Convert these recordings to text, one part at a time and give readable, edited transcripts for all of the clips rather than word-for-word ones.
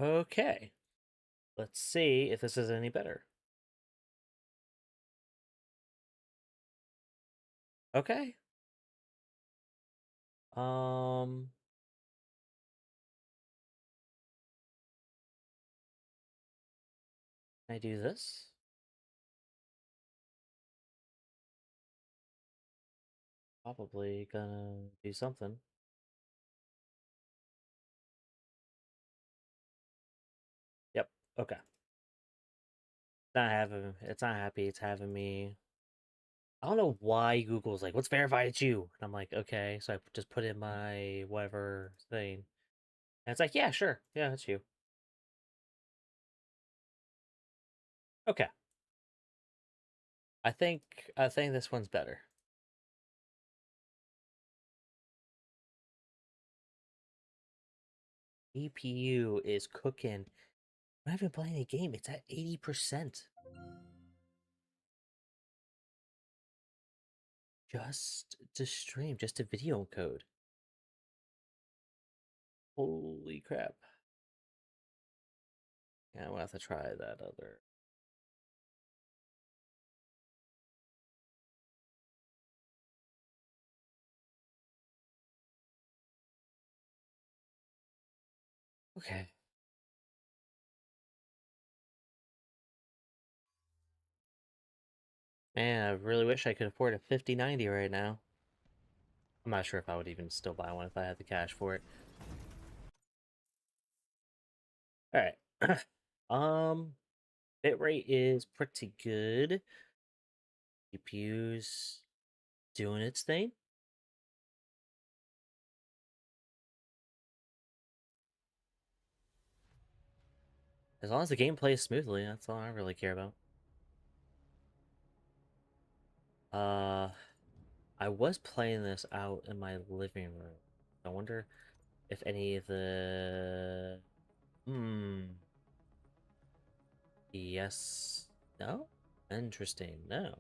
Okay, let's see if this is any better. Okay. Um, can I do this? Probably gonna do something. Yep. Okay. Not having it's not happy. It's having me. I don't know why Google's like, "Let's verify it's you," and I'm like, "Okay." So I just put in my whatever thing, and it's like, "Yeah, sure, yeah, it's you." Okay. I think this one's better. CPU is cooking. I'm not even playing a game. It's at 80%. Just to stream, just to video encode. Holy crap. Yeah, I'm gonna have to try that other. Okay. Man, I really wish I could afford a 5090 right now. I'm not sure if I would even still buy one if I had the cash for it. Alright. um, bitrate is pretty good. GPU's doing its thing. As long as the game plays smoothly, that's all I really care about. Uh, I was playing this out in my living room. I wonder if any of the... Yes. No? Interesting. No.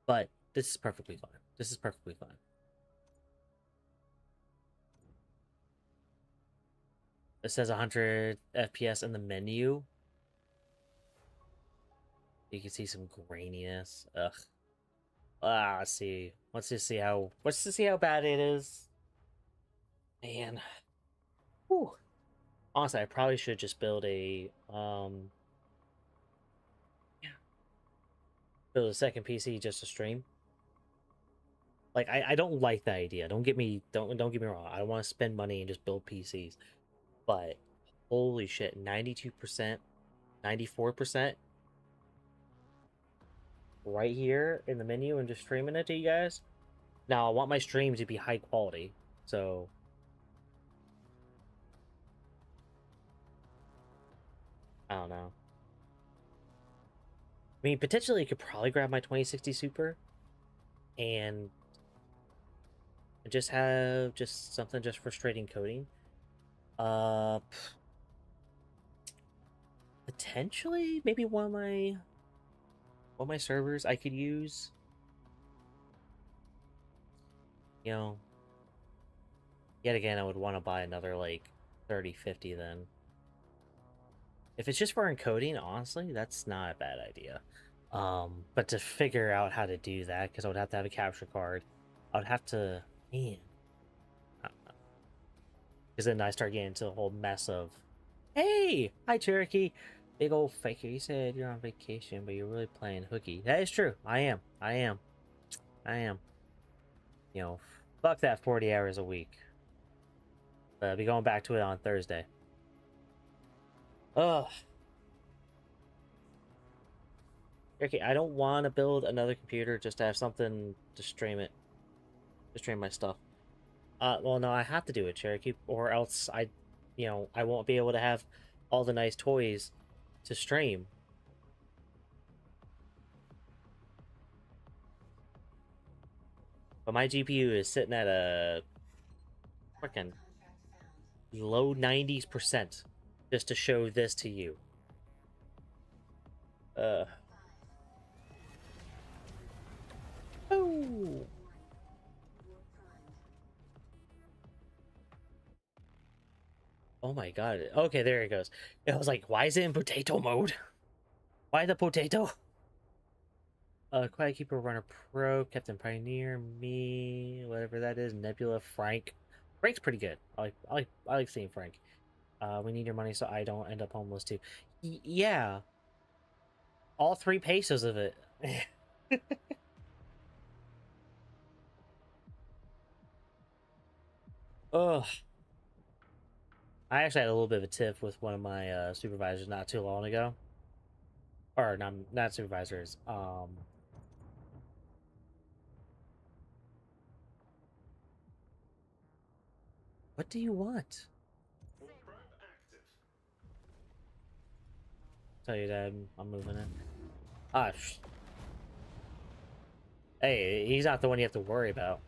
But this is perfectly fine. This is perfectly fine. It says 100 FPS in the menu. You can see some graininess. Ugh. Ah, let's see. Let's just see how bad it is. Man. Whew. Honestly, I probably should just yeah, build a second PC just to stream. Like I don't like that idea. Don't get me wrong. I don't want to spend money and just build PCs. But holy shit, 92%, 94% right here in the menu and just streaming it to you guys. Now I want my stream to be high quality. So I don't know. I mean, potentially, I could probably grab my 2060 Super and just have just something just for straight encoding. Uh, Potentially, maybe one of my servers I could use. You know, yet again, I would want to buy another like 3050 then. If it's just for encoding, honestly, that's not a bad idea. But to figure out how to do that, because I would have to have a capture card, I would have to, man, because then I start getting into the whole mess of, hey, hi Cherokee, big old faker. You said you're on vacation, but you're really playing hooky. That is true. I am. I am. I am. You know, fuck that 40 hours a week. I'll be going back to it on Thursday. Ugh. Okay, I don't want to build another computer just to have something to stream it, to stream my stuff. Well, no, I have to do it, Cherokee, or else I won't be able to have all the nice toys to stream. But my GPU is sitting at a freaking low 90s% just to show this to you. Uh. Oh. Oh my god. Okay, there it goes. I was like, why is it in potato mode? Why the potato? Quiet Keeper, Runner Pro, Captain Pioneer, me, whatever that is, Nebula, Frank. Frank's pretty good. I like seeing Frank. We need your money so I don't end up homeless too. Yeah, all 3 pesos of it. Ugh. I actually had a little bit of a tiff with one of my supervisors not too long ago. Or not supervisors. What do you want? Tell your dad I'm moving in. Ah, hey, he's not the one you have to worry about.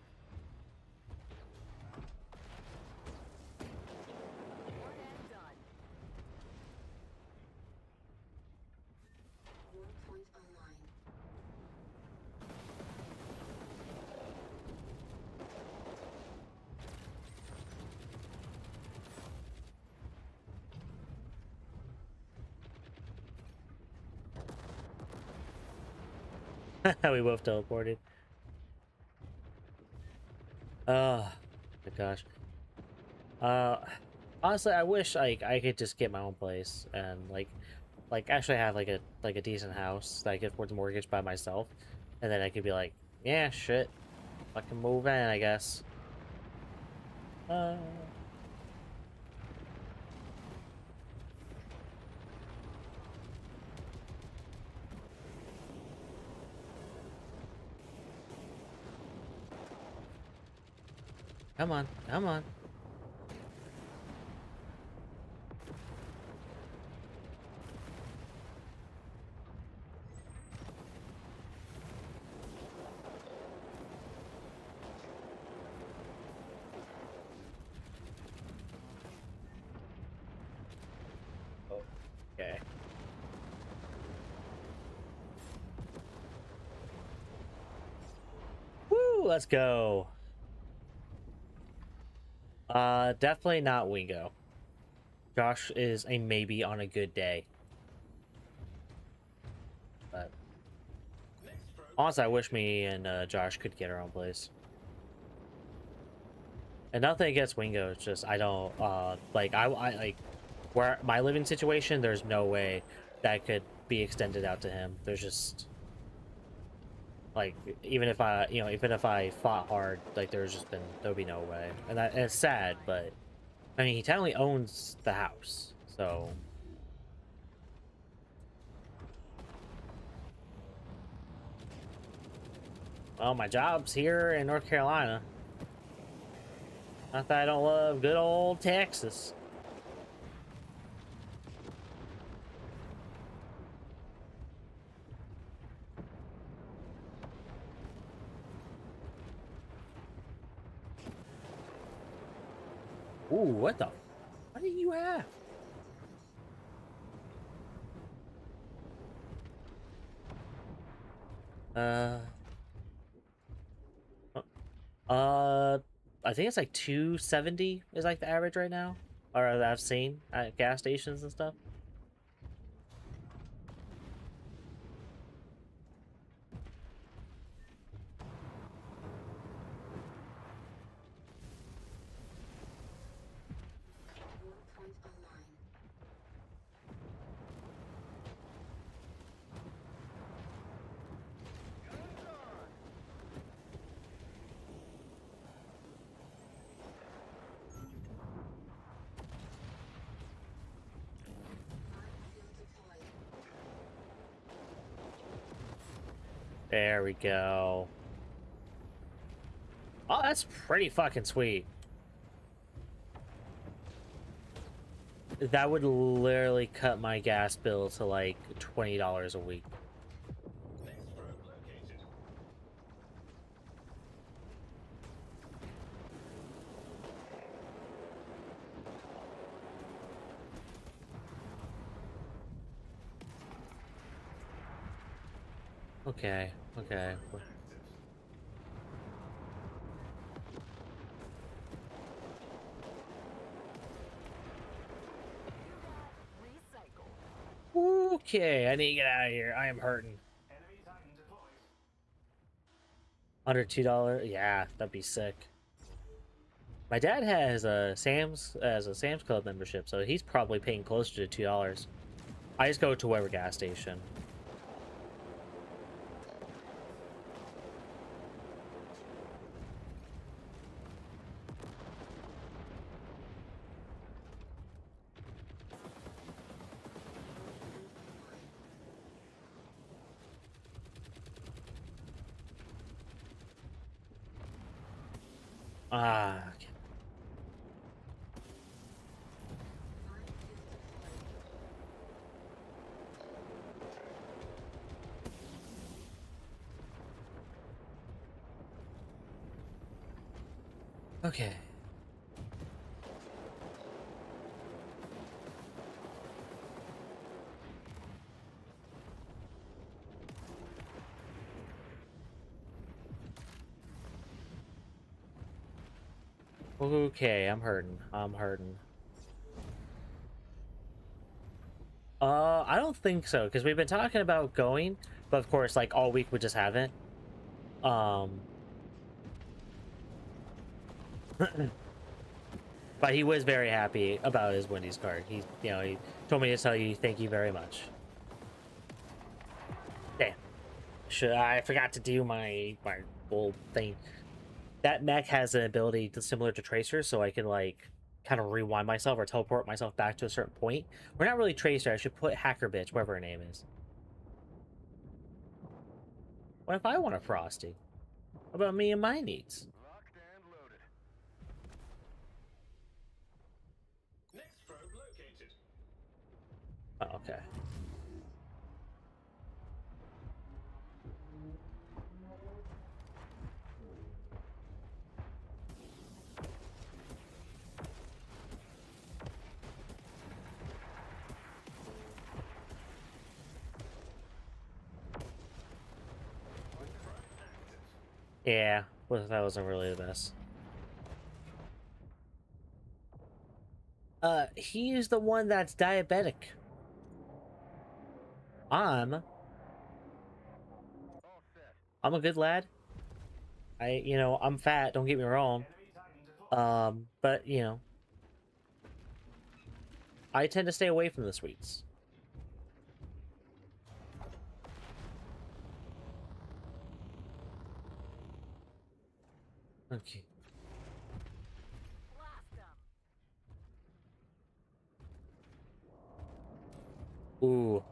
We both teleported. Oh my gosh. Uh, honestly, I wish like I could just get my own place and like actually have like a decent house that I could afford the mortgage by myself, and then I could be like, yeah, shit, I can move in, I guess. Uh, come on, come on. Okay. Woo, let's go. Definitely not Wingo. Josh is a maybe on a good day, but honestly, I wish me and Josh could get our own place. And nothing against Wingo, it's just I don't like I like where my living situation, there's no way that could be extended out to him. There's just like even if I fought hard, like there'd be no way. And it's sad, but I mean he technically owns the house. So well, my job's here in North Carolina. Not that I don't love good old Texas. Ooh, what do you have? Uh Uh, I think it's like 270 is like the average right now, or that I've seen at gas stations and stuff. There we go. Oh, that's pretty fucking sweet. That would literally cut my gas bill to like $20 a week. Okay, okay. Okay, I need to get out of here. I am hurting. Under $2? Yeah, that'd be sick. My dad has a Sam's Club membership, so he's probably paying closer to $2. I just go to whatever gas station. Ah, okay. Okay, I'm hurting. I'm hurting. I don't think so, because we've been talking about going, but of course, like all week we just haven't. Um, but he was very happy about his Wendy's card. He told me to tell you thank you very much. Damn, I forgot to do my whole thing. That mech has an ability similar to Tracer, so I can like kind of rewind myself or teleport myself back to a certain point. We're not really Tracer. I should put Hacker Bitch, whatever her name is. What if I want a Frosty? What about me and my needs? Locked and loaded. Next probe located. Oh, okay. Yeah, well, that wasn't really the best. He's the one that's diabetic. I'm All set. I'm a good lad. I'm fat, don't get me wrong. But I tend to stay away from the sweets. Okay. Ooh.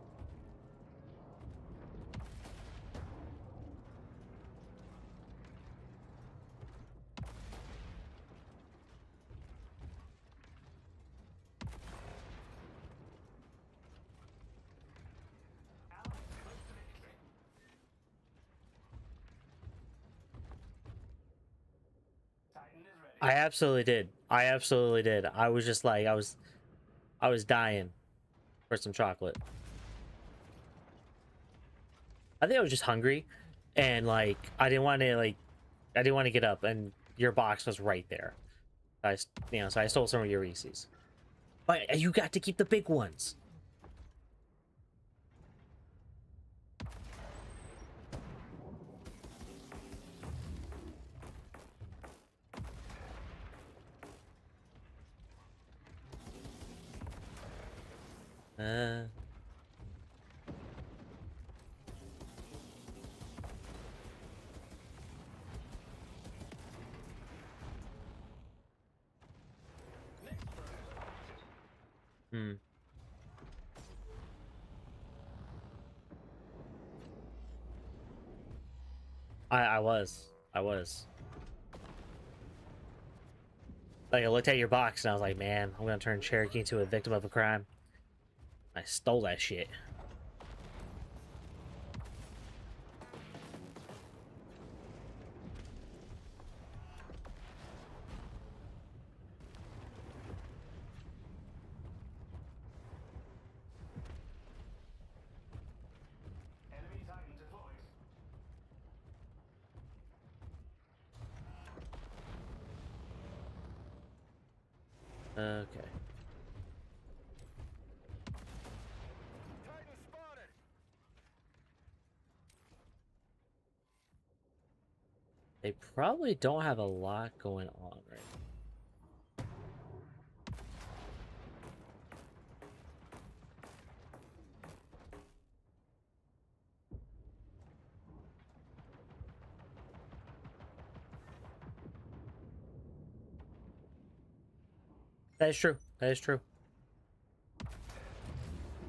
I absolutely did. I absolutely did. I was just like I was dying for some chocolate. I think I was just hungry and like I didn't want to get up and your box was right there. So I stole some of your Reese's. But you got to keep the big ones. Uh Next probe located. hmm. I was. I was. Like I looked at your box and I was like, man, I'm gonna turn Cherokee into a victim of a crime. I stole that shit. Enemy Titan deployed. Okay. Titan spotted. they probably don't have a lot going on right now. That is true. That is true.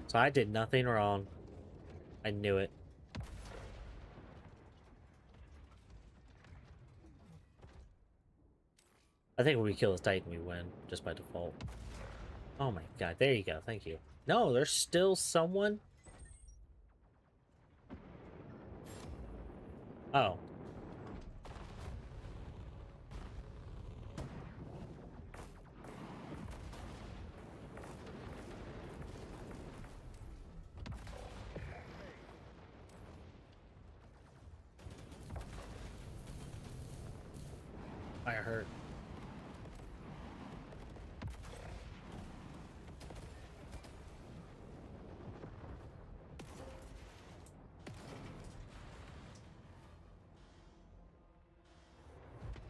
So I did nothing wrong. I knew it. I think when we kill this Titan, we win, just by default. Oh my god, there you go, thank you. No, there's still someone? Oh. I heard.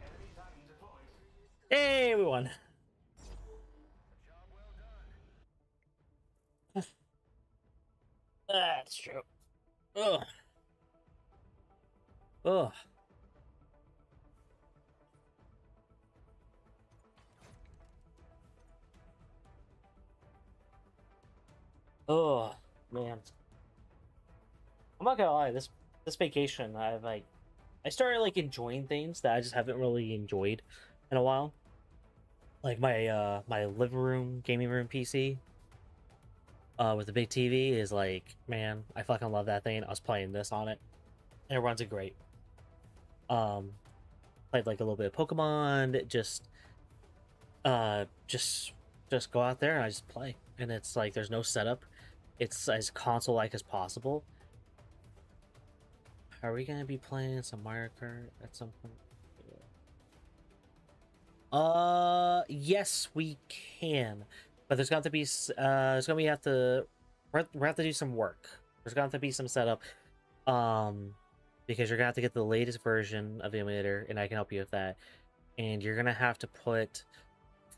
Enemy Titan deployed. Hey, we won. Job well done. That's true. Ugh. Ugh. Oh man. I'm not gonna lie, this vacation I started like enjoying things that I just haven't really enjoyed in a while. Like my living room, gaming room PC, with the big TV is like, man, I fucking love that thing. I was playing this on it, and it runs it great. Um, Played like a little bit of Pokemon, uh, just just go out there and I just play, and it's like there's no setup. It's as console-like as possible. Are we gonna be playing some Mario Kart at some point? Yes, we can, but there's got to be there's gonna be have to we have to do some work. There's got to be some setup, because you're gonna have to get the latest version of the emulator, and I can help you with that. And you're gonna have to put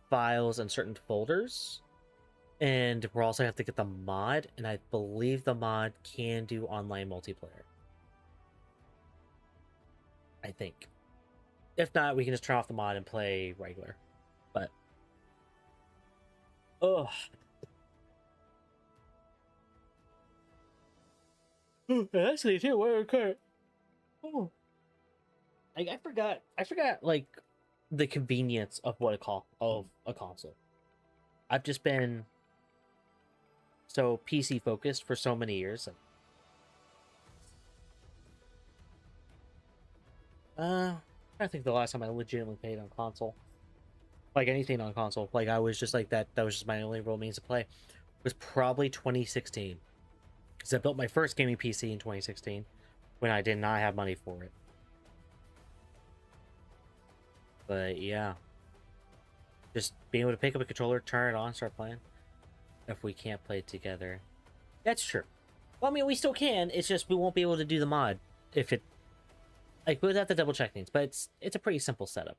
files in certain folders, and we'll also have to get the mod, and I believe the mod can do online multiplayer. I think. If not, we can just turn off the mod and play regular. But oh, actually, too. Where okay. Oh, I forgot like the convenience of what a call of a console. I've just been so PC focused for so many years. I think the last time I legitimately played on console, like anything on console, like I was just like that. That was just my only real means to play. Was probably 2016, because I built my first gaming PC in 2016 when I did not have money for it. But yeah, just being able to pick up a controller, turn it on, start playing. If we can't play together, that's true. Well, I mean, we still can. It's just we won't be able to do the mod if it like we'd have to double check things. But it's a pretty simple setup.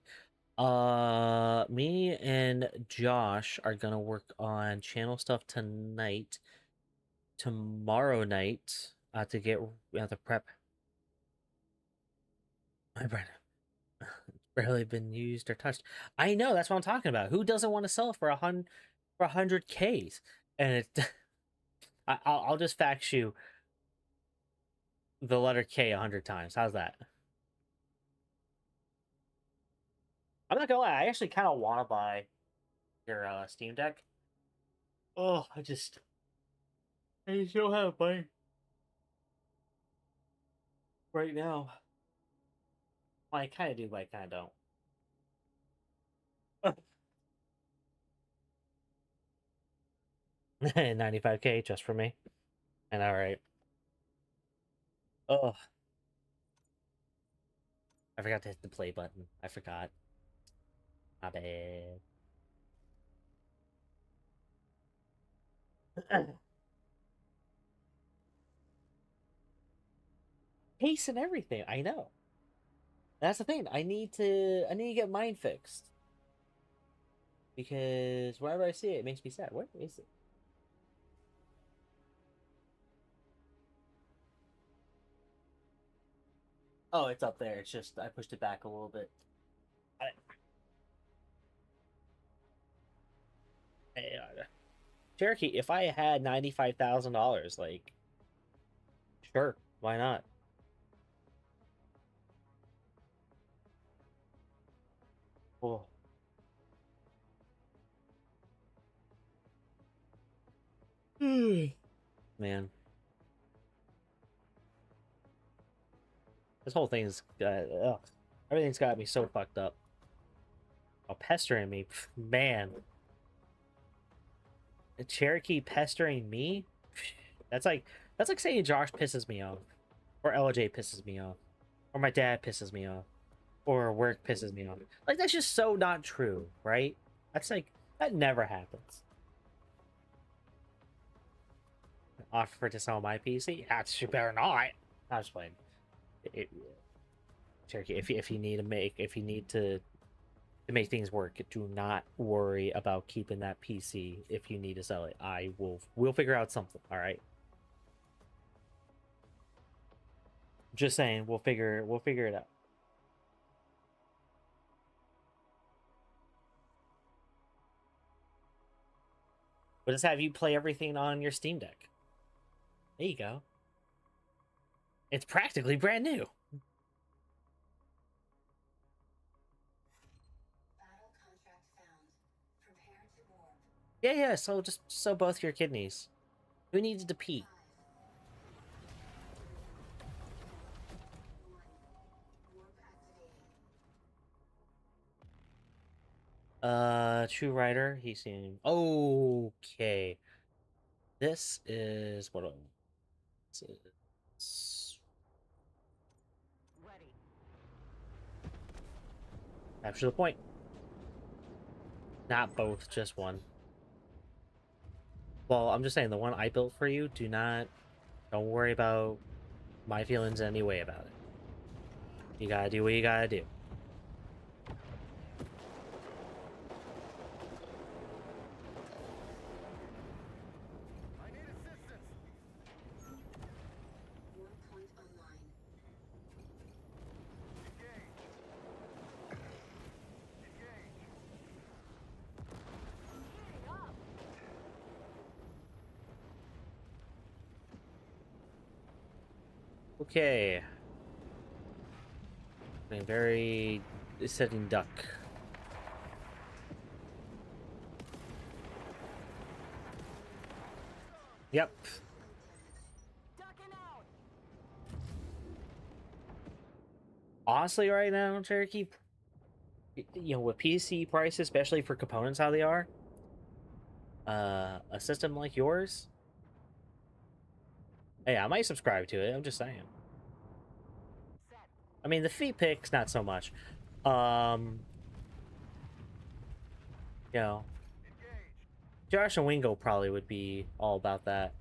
Me and Josh are gonna work on channel stuff tonight. Tomorrow night, to get we have to prep. My brain barely been used or touched. I know that's what I'm talking about. Who doesn't want to sell it for 100Ks? And it, I'll just fax you the letter K 100 times. How's that? I'm not gonna lie. I actually kind of want to buy your Steam Deck. Oh, I just don't have money right now. Well, I kind of do, but I kind of don't. 95K just for me. And all right. Oh, I forgot to hit the play button. I forgot. My bad. Pace and everything. I know. That's the thing. I need to get mine fixed because whenever I see it, it makes me sad. Where is it? Oh, it's up there. It's just I pushed it back a little bit. I, Cherokee, if I had $95,000, like, sure, why not? Oh, man, this whole thing's ugh. Everything's got me so fucked up. Oh, pestering me, man. A Cherokee pestering me? That's like saying Josh pisses me off, or LJ pisses me off, or my dad pisses me off, or work pisses me off. Like that's just so not true, right? That's like that never happens. Offer to sell my PC? That's you better not. I was playing. It, Cherokee, if you need to make things work, do not worry about keeping that PC. If you need to sell it, we'll figure out something. All right. Just saying, we'll figure it out. We'll just have you play everything on your Steam Deck. There you go. It's practically brand new. Battle contract found. Prepare to warp. Yeah. So just so both your kidneys. Who needs to pee? 1. Warp activating. True writer. He seemed okay. This is what it's Ready. capture the point. Not both, just one. Well, I'm just saying the one I built for you. Don't worry about my feelings any way about it. You gotta do what you gotta do. I need assistance. Warp point online. Engage. Engage. Heating up. Okay. Being very setting duck. Yep. Ducking out. Honestly, right now, Cherokee, with PC prices, especially for components how they are, a system like yours, hey, I might subscribe to it. I'm just saying. Set. I mean, the feet picks not so much. Um, you know, Engage. Josh and Wingo probably would be all about that.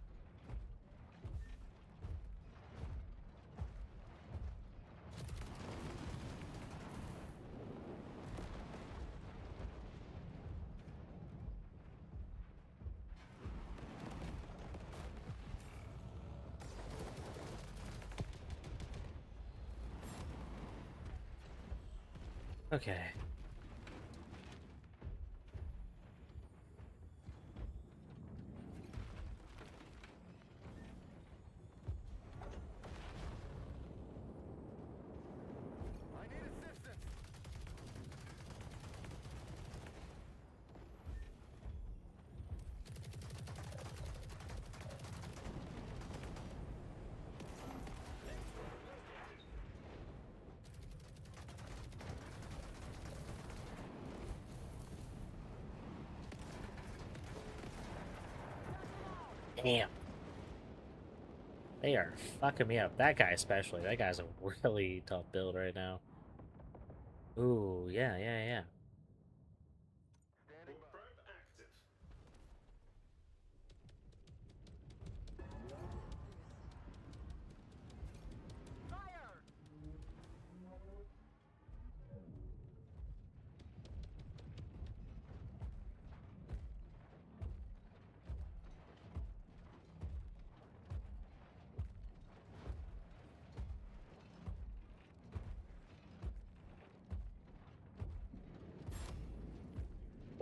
Okay. I need assistance. Damn. They are fucking me up. That guy especially. That guy's a really tough build right now. Ooh, yeah. Standing by. Probe active. Fire.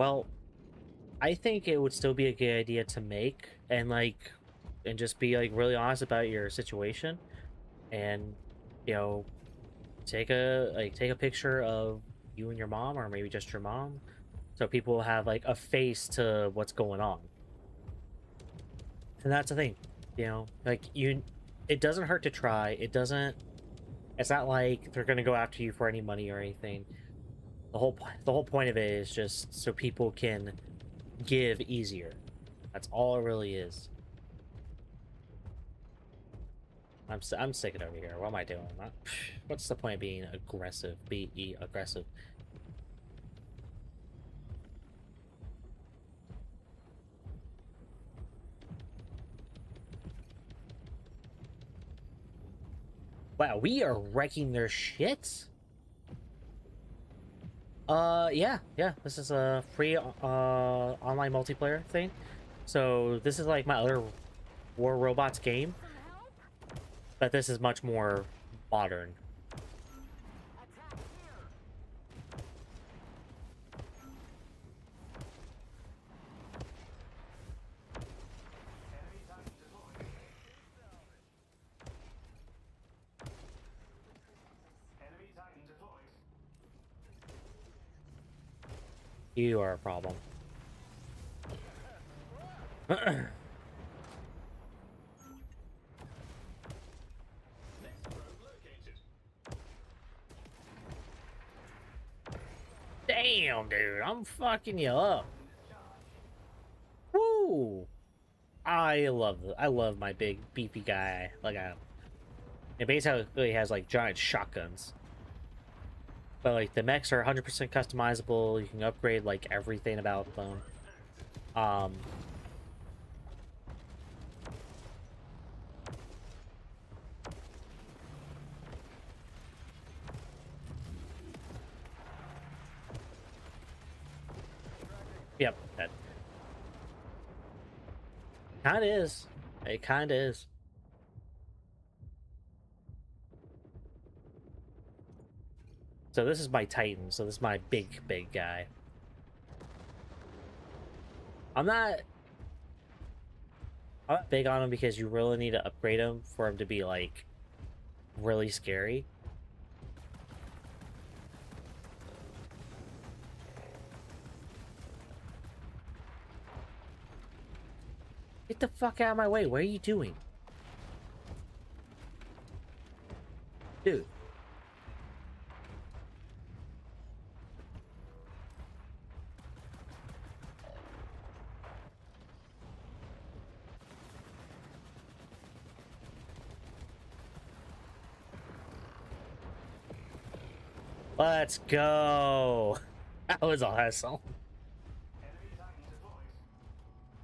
Well, I think it would still be a good idea to make and and just be like really honest about your situation and you know take a picture of you and your mom or maybe just your mom so people have like a face to what's going on. And that's the thing, it doesn't hurt to try. It's not like they're going to go after you for any money or anything. The whole point of it is just so people can give easier. That's all it really is. I'm sticking over here. What am I doing? What's the point of being aggressive? Be aggressive. Wow, we are wrecking their shit. Yeah. This is a free online multiplayer thing. So this is like my other War Robots game, but this is much more modern. You are a problem. Damn, dude, I'm fucking you up. Woo! I love my big beefy guy. It basically has like giant shotguns. But like the mechs are 100% customizable. You can upgrade like everything about them. Yep, that kind of is. It kind of is. So this is my Titan. So this is my big guy. I'm not big on him because you really need to upgrade him for him to be like really scary. Get the fuck out of my way. What are you doing? Dude. Let's go. That was awesome.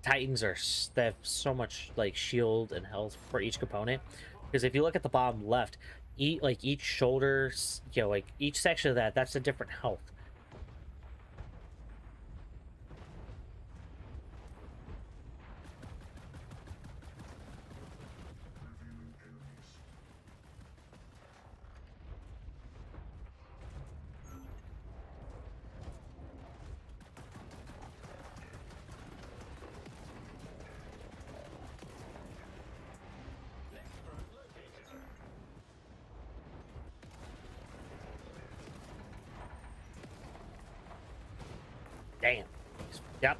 Titans they have so much like shield and health for each component. Because if you look at the bottom left, each shoulder, like each section of that's a different health. Damn. Yep.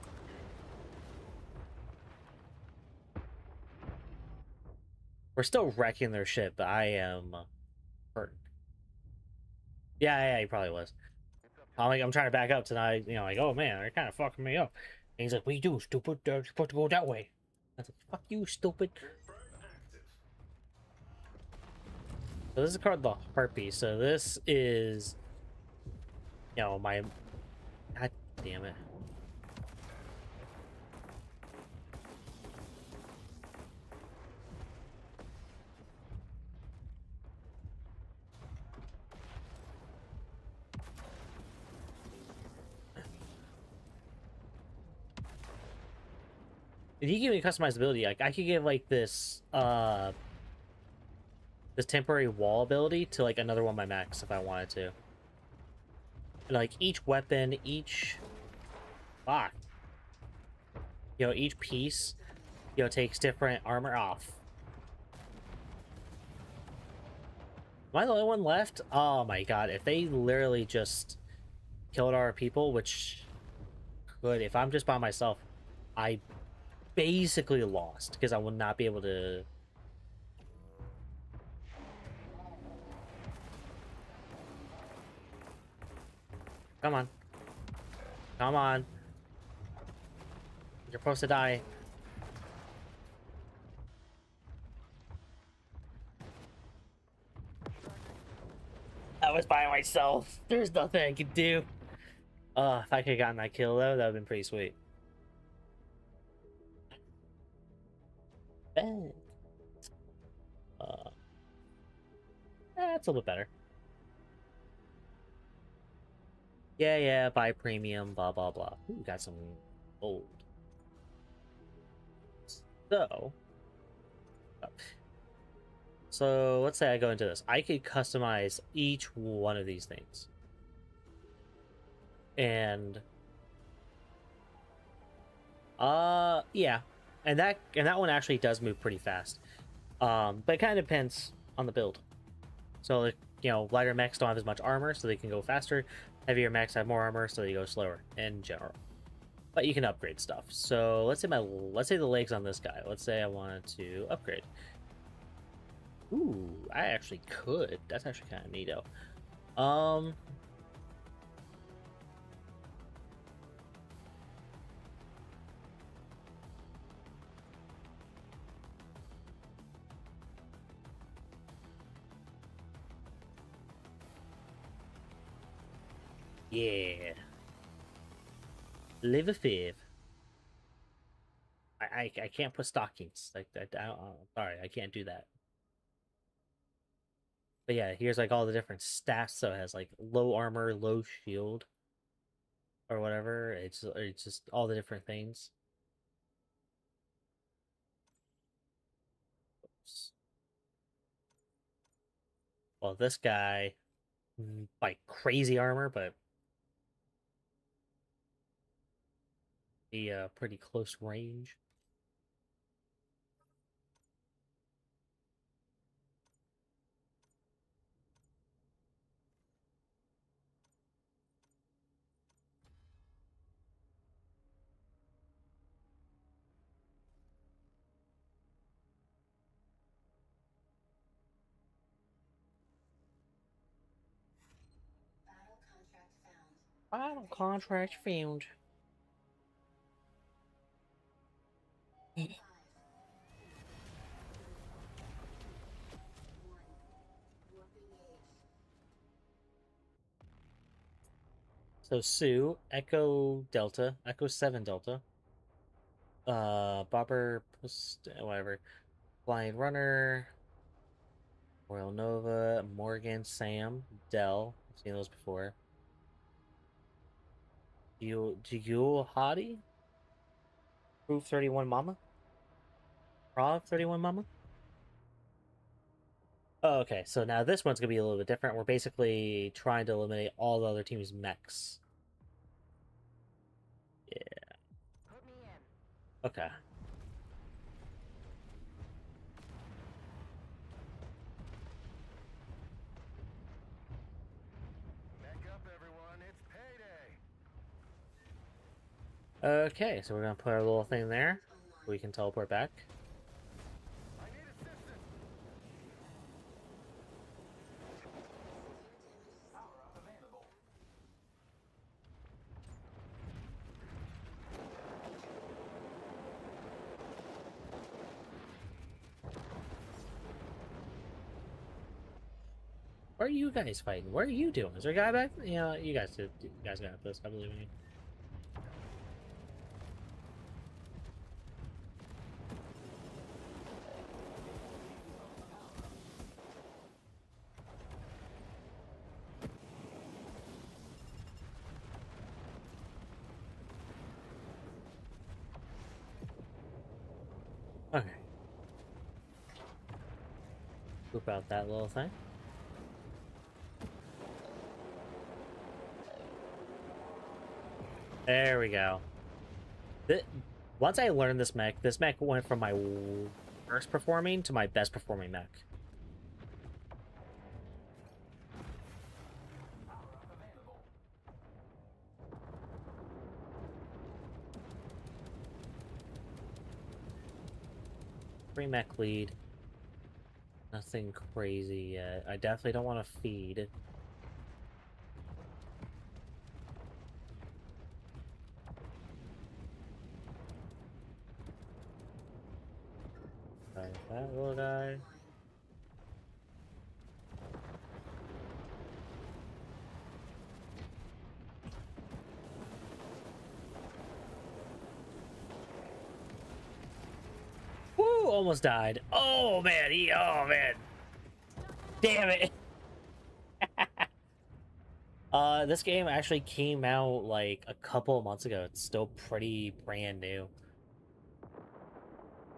We're still wrecking their ship, but I am hurt. Yeah, he probably was. I'm trying to back up tonight, like, oh man, they're kind of fucking me up. And he's like, what do you do, stupid? They're supposed to go that way. I was like, fuck you, stupid. So this is called the Harpy. So this is, my... God damn it. If you give me customizability, like I could give like this this temporary wall ability to like another one of my mechs if I wanted to. And like each weapon, each Fuck. Each piece, takes different armor off. Am I the only one left? Oh my god, if they literally just killed our people, which could, if I'm just by myself, I basically lost, because I will not be able to... Come on. Come on. You're supposed to die. I was by myself. There's nothing I could do. If I could have gotten that kill, though, that would have been pretty sweet. Bang. That's a little bit better. Yeah, buy premium, blah, blah, blah. Ooh, got some gold. So let's say I go into this. I could customize each one of these things. And yeah. And that one actually does move pretty fast. But it kind of depends on the build. So, lighter mechs don't have as much armor, so they can go faster. Heavier mechs have more armor, so they go slower in general. But you can upgrade stuff. So let's say the legs on this guy. Let's say I wanted to upgrade. Ooh, I actually could. That's actually kind of neato. Yeah. Live a five. I can't put stockings. Like sorry, I can't do that. But yeah, here's like all the different stats. So it has like low armor, low shield, or whatever. It's just all the different things. Oops. Well, this guy, like crazy armor, but the pretty close range. Battle contract found. Final contract found. 5, 4, 1. Warping age. So Sue, Echo Delta, Echo 7 Delta, Bobber, whatever, Flying Runner, Royal Nova, Morgan, Sam, Dell. I've seen those before. Jigul Hottie, Proof 31 Mama, Prov 31 Mama. Oh, okay, so now this one's gonna be a little bit different. We're basically trying to eliminate all the other team's mechs. Yeah. Put me in. Okay. Back up, everyone. It's payday. Okay, so we're gonna put our little thing there. We can teleport back. I need assistance. Power up available. Where are you guys fighting? What are you doing? Is there a guy back? You guys got this. I believe in you. Okay. Poop out that little thing. There we go. Th Once I learned this mech went from my worst performing to my best performing mech. Free mech lead. Nothing crazy yet. I definitely don't want to feed. That little guy. Woo! Almost died. Oh man, oh man. Damn it. This game actually came out like a couple of months ago. It's still pretty brand new.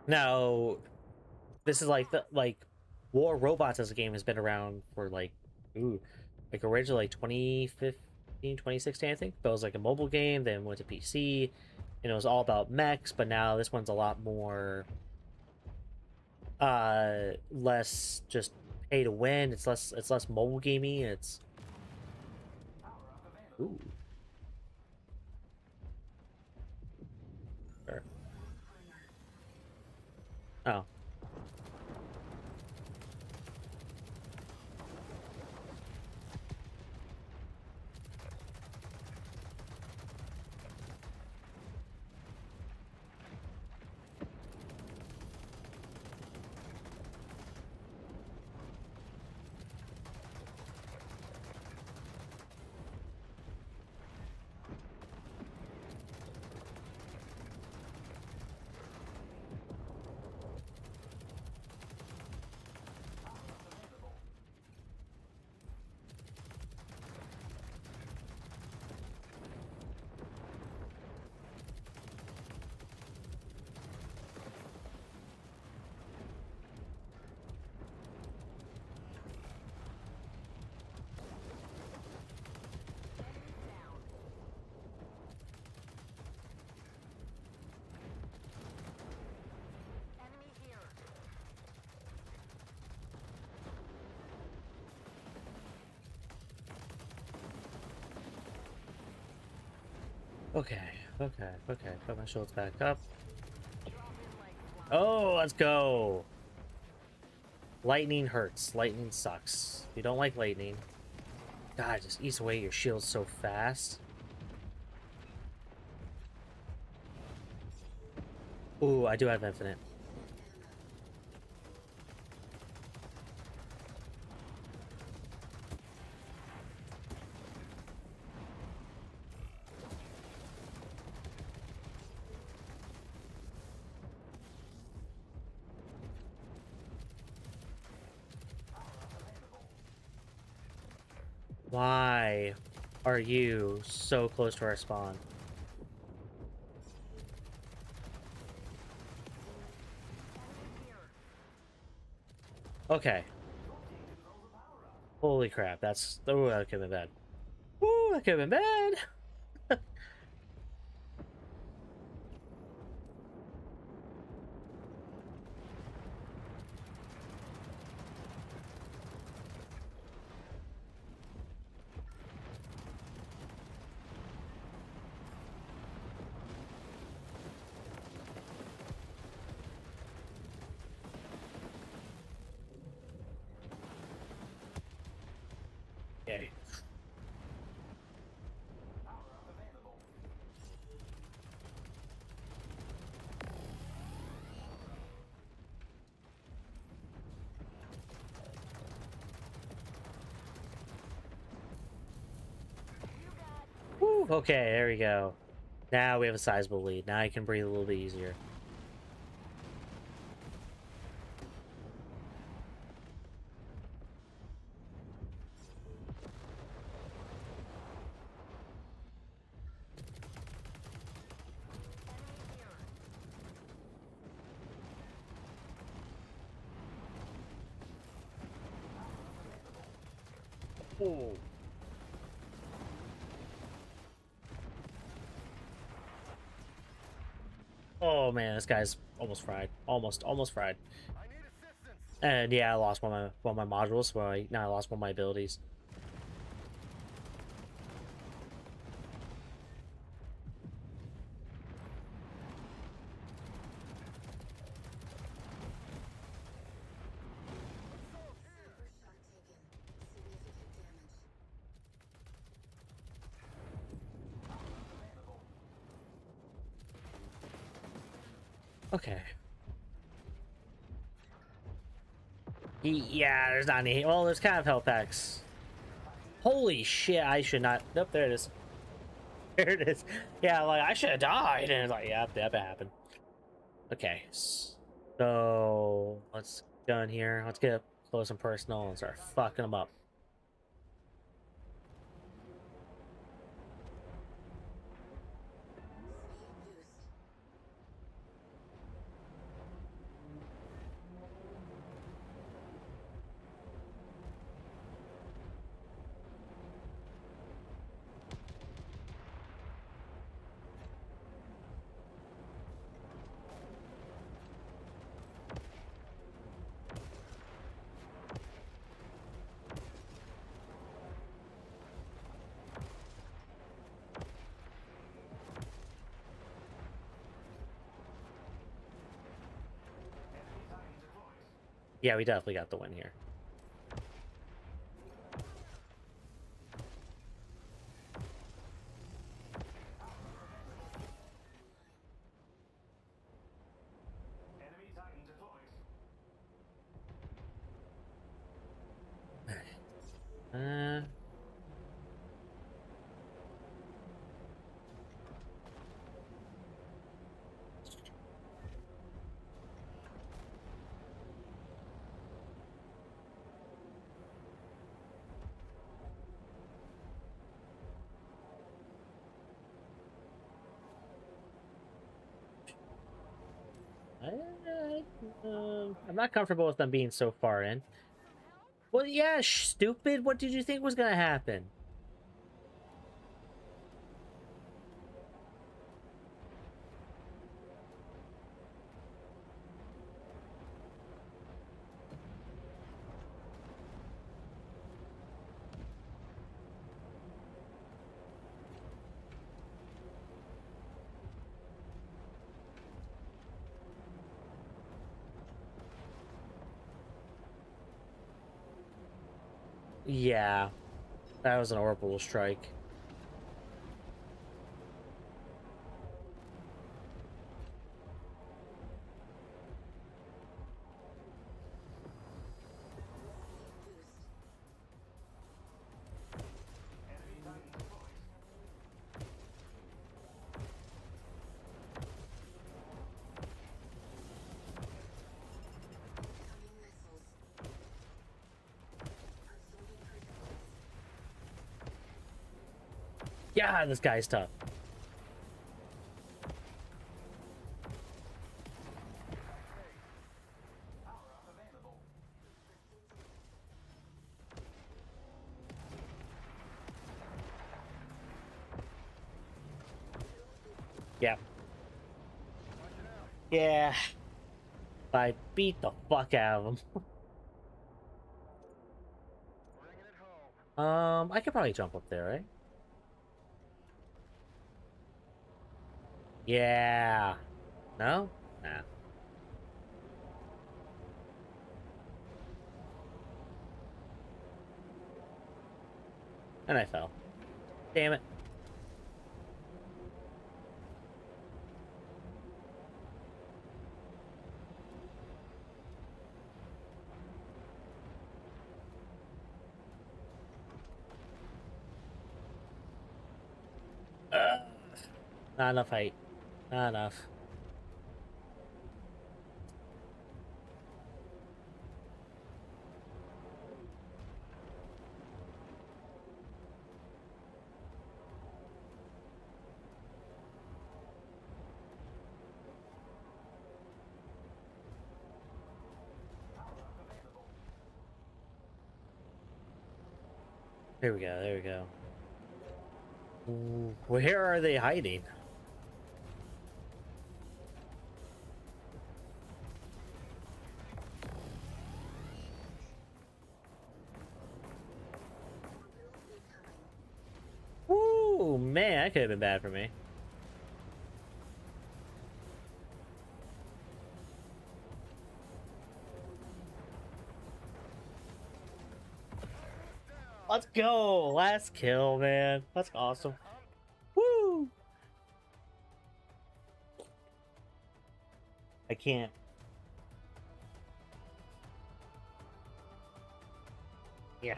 Now, this is like War Robots as a game has been around for like like originally like 2015, 2016, I think. But it was like a mobile game, then went to PC, and it was all about mechs, but now this one's a lot more less just pay to win. It's less mobile gamey. It's ooh. Sure. Oh. Enemy here. Okay. Put my shields back up. Drop in like flies. Oh, let's go. Lightning hurts. Lightning sucks. If you don't like lightning, God, it just eats away your shields so fast. Ooh, I do have infinite. Why are you so close to our spawn? Enemy here. Okay. Holy crap, that's... Oh, that could have been bad. Ooh, that could have been bad! Okay. Woo, okay, there we go. Now we have a sizable lead. Now I can breathe a little bit easier. Enemy here. Ooh. Oh man, this guy's almost fried. Almost fried. I need assistance. And yeah, I lost one of my modules, so now I lost one of my abilities. Cyber shot taken. Significant damage. Okay. Yeah, there's not any. Well, there's kind of health packs. Holy shit! I should not. Nope, there it is. There it is. Yeah, like I should have died, and it's like, yeah, that happened. Okay, so let's go in here. Let's get up close and personal and start fucking them up. Speed boost. Yeah, we definitely got the win here. Enemy Titan deployed. Uh, I'm not comfortable with them being so far in. Well, yeah, stupid. What did you think was gonna happen? Yeah, that was an orbital strike. Enemy Titan deployed. Incoming missiles. Absorbing projectiles. Yeah, this guy's tough. Power up available. Yeah. Watch it out. Yeah. I beat the fuck out of him. Bringing it home. I could probably jump up there, right? Yeah. No? Nah. And I fell. Damn it. Ugh. Not enough height. Not enough. There we go, there we go. Ooh, where are they hiding? man, that could have been bad for me. Let's go! Last kill, man. That's awesome. Woo! I can't. Yeah.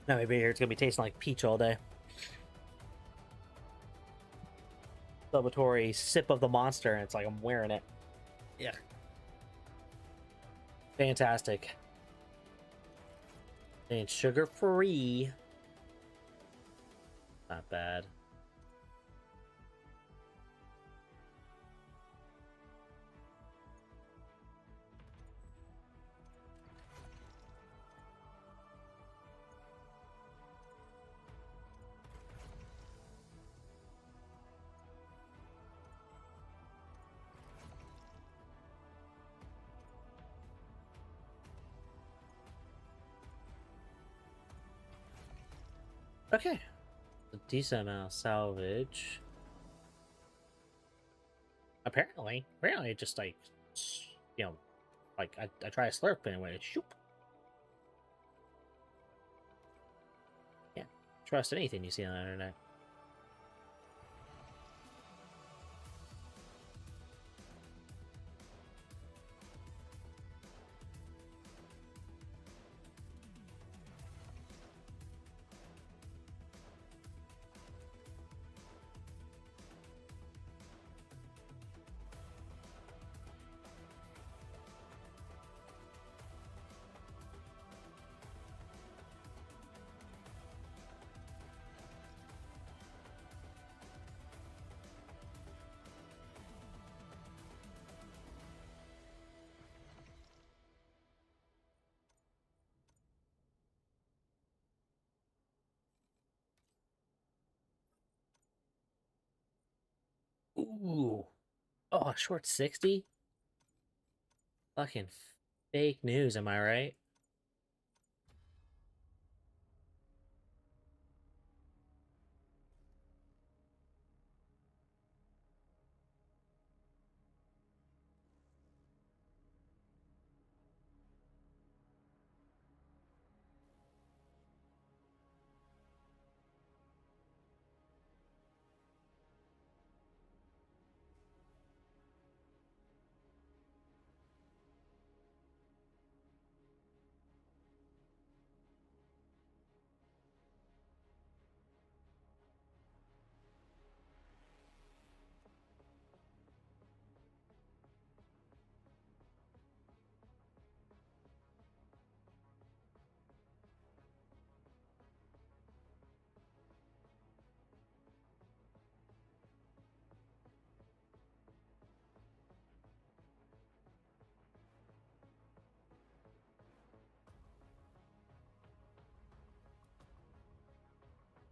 Now maybe here it's gonna be tasting like peach all day. Celebratory sip of the monster, and it's like I'm wearing it. Yeah. Fantastic. And sugar free. Not bad. Okay. A decent amount of salvage. Apparently, just like, you know, like I try to slurp anyway. Shoop. Yeah. Trust anything you see on the internet. Ooh. Oh, short 60? Fucking fake news, am I right?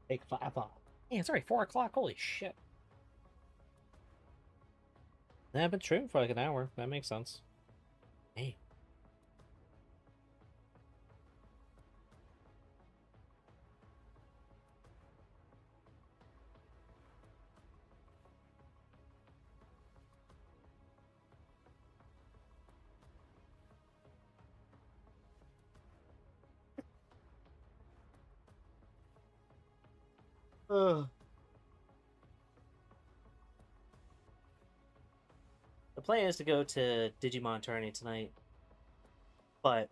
Take 5 off. Yeah, it's already 4 o'clock. Holy shit. I've been streaming for like an hour. That makes sense. Hey. Ugh. The plan is to go to Digimon Tourney tonight, but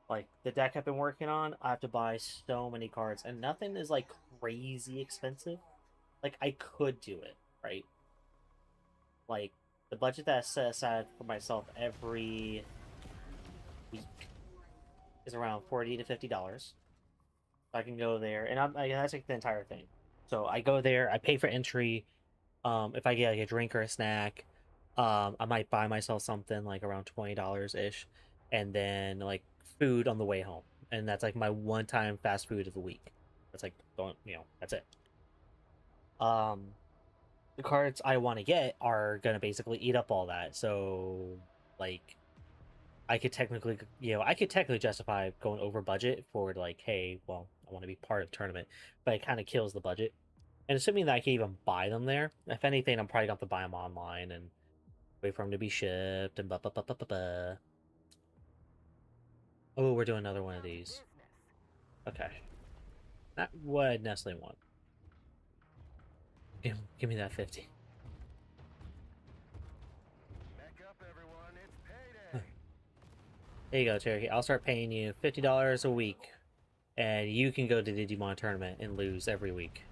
like the deck I've been working on, I have to buy so many cards, and nothing is like crazy expensive. Like I could do it, right? Like the budget that I set aside for myself every week is around $40 to $50. I can go there, and that's like the entire thing. So I go there, I pay for entry. If I get like a drink or a snack, I might buy myself something like around $20 ish, and then like food on the way home, and that's like my one-time fast food of the week. That's like going, that's it. Um, the cards I want to get are gonna basically eat up all that. So like I could technically justify going over budget for like, hey, well, I want to be part of the tournament, but it kind of kills the budget. And assuming that I can even buy them there, if anything, I'm probably going to have to buy them online and wait for them to be shipped and blah, blah, blah, blah, blah, blah. Oh, we're doing another one of these. Okay. Not what I necessarily want. Give me that 50. Back up, everyone. It's payday. There you go, Cherokee. I'll start paying you $50 a week, and you can go to the Digimon tournament and lose every week.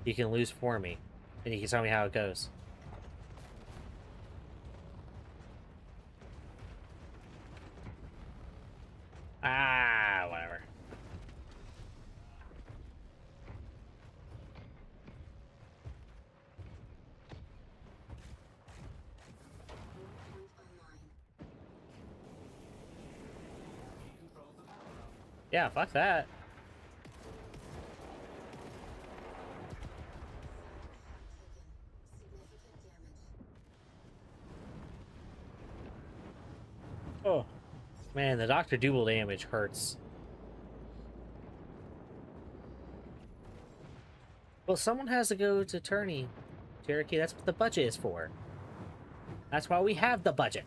You can lose for me, and you can tell me how it goes. Ah, whatever. Yeah, fuck that. Oh, man, the Dr. Double damage hurts. Well, someone has to go to tourney, Cherokee. That's what the budget is for. That's why we have the budget.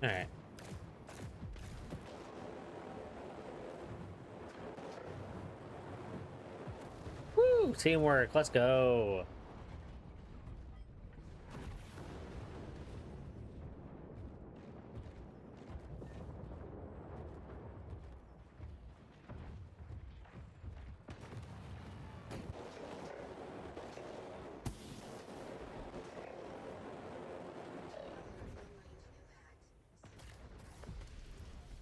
Alright. Woo! Teamwork, let's go.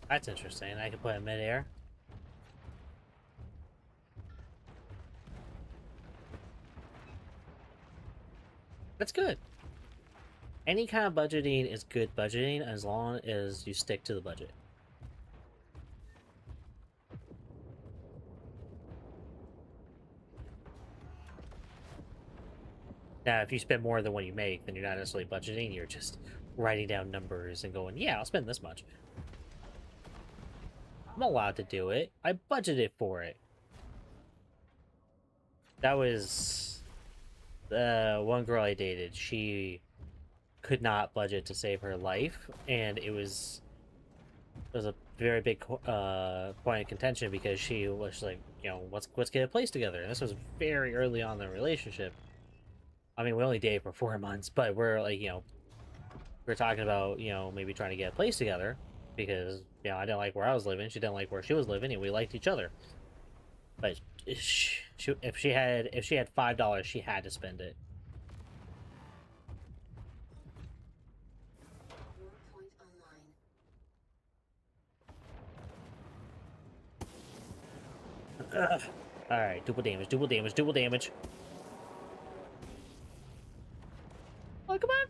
That's interesting. I can put it midair. That's good. Any kind of budgeting is good budgeting as long as you stick to the budget. Now, if you spend more than what you make, then you're not necessarily budgeting. You're just writing down numbers and going, yeah, I'll spend this much. I'm allowed to do it. I budgeted for it. That was one girl I dated. She could not budget to save her life, and it was a very big point of contention because she was like, you know, let's get a place together. And this was very early on in the relationship. I mean, we only dated for 4 months, but we're like, you know, we're talking about, you know, maybe trying to get a place together because, you know, I didn't like where I was living, she didn't like where she was living, and we liked each other. But if she had $5, she had to spend it. All right, double damage, double damage, double damage. Oh, come on!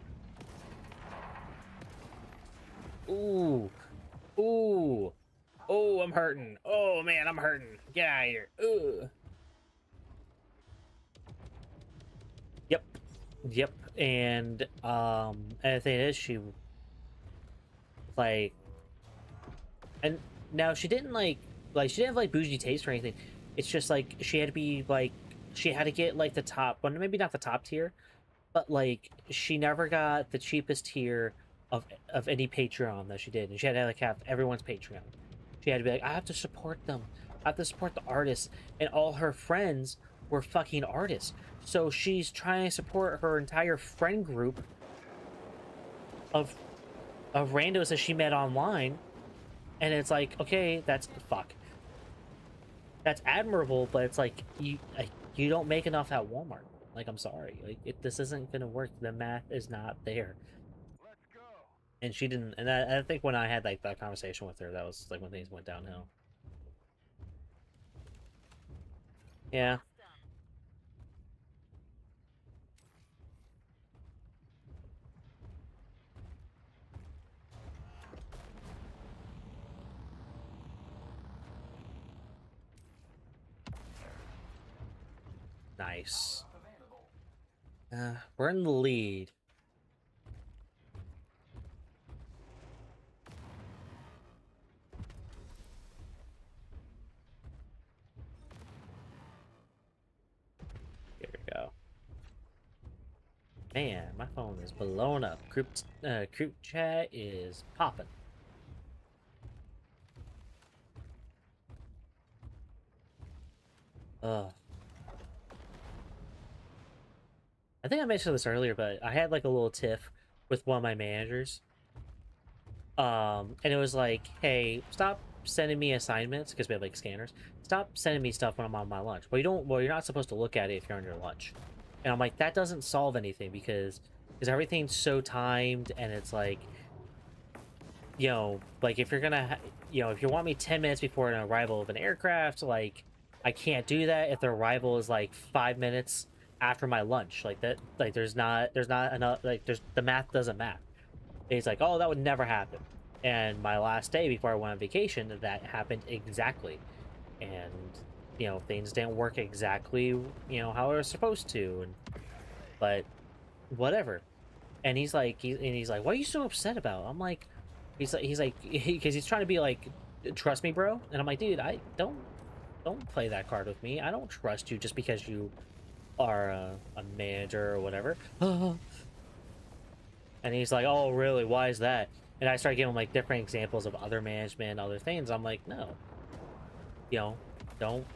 Ooh, ooh, oh, I'm hurting. Oh man, I'm hurting. Get out of here. Ugh. Yep, yep. And the thing is, she like, and now she didn't she didn't have like bougie taste or anything. It's just like she had to be like she had to get like the top, well, maybe not the top tier, but like she never got the cheapest tier of any Patreon that she did, and she had to like have everyone's Patreon. She had to be like, I have to support them. I have to support the artists, and all her friends were fucking artists. So she's trying to support her entire friend group of randos that she met online, and it's like, okay, that's fuck. That's admirable, but it's like you don't make enough at Walmart. Like, I'm sorry, like this isn't gonna work. The math is not there. Let's go. And she didn't. And I think when I had like that conversation with her, that was like when things went downhill. Yeah. Nice. We're in the lead. Here we go. Man, my phone is blowing up. Group chat is popping. Ugh. I think I mentioned this earlier, but I had like a little tiff with one of my managers. And it was like, hey, stop sending me assignments because we have like scanners. Stop sending me stuff when I'm on my lunch. Well, you don't. Well, you're not supposed to look at it if you're on your lunch. And I'm like, that doesn't solve anything because everything's so timed, and it's like, like if you're gonna, if you want me 10 minutes before an arrival of an aircraft, like I can't do that if the arrival is like 5 minutes after my lunch. Like that, like there's not enough. Like the math doesn't math. And he's like, oh, that would never happen. And my last day before I went on vacation, that happened exactly. And things didn't work exactly how it was supposed to. But whatever. And he's like, what are you so upset about? I'm like, because he's trying to be like, trust me, bro. And I'm like, dude, I don't play that card with me. I don't trust you just because you are a manager or whatever. And he's like, oh, really? Why is that? And I started giving him like different examples of other management, other things. I'm like, no, don't,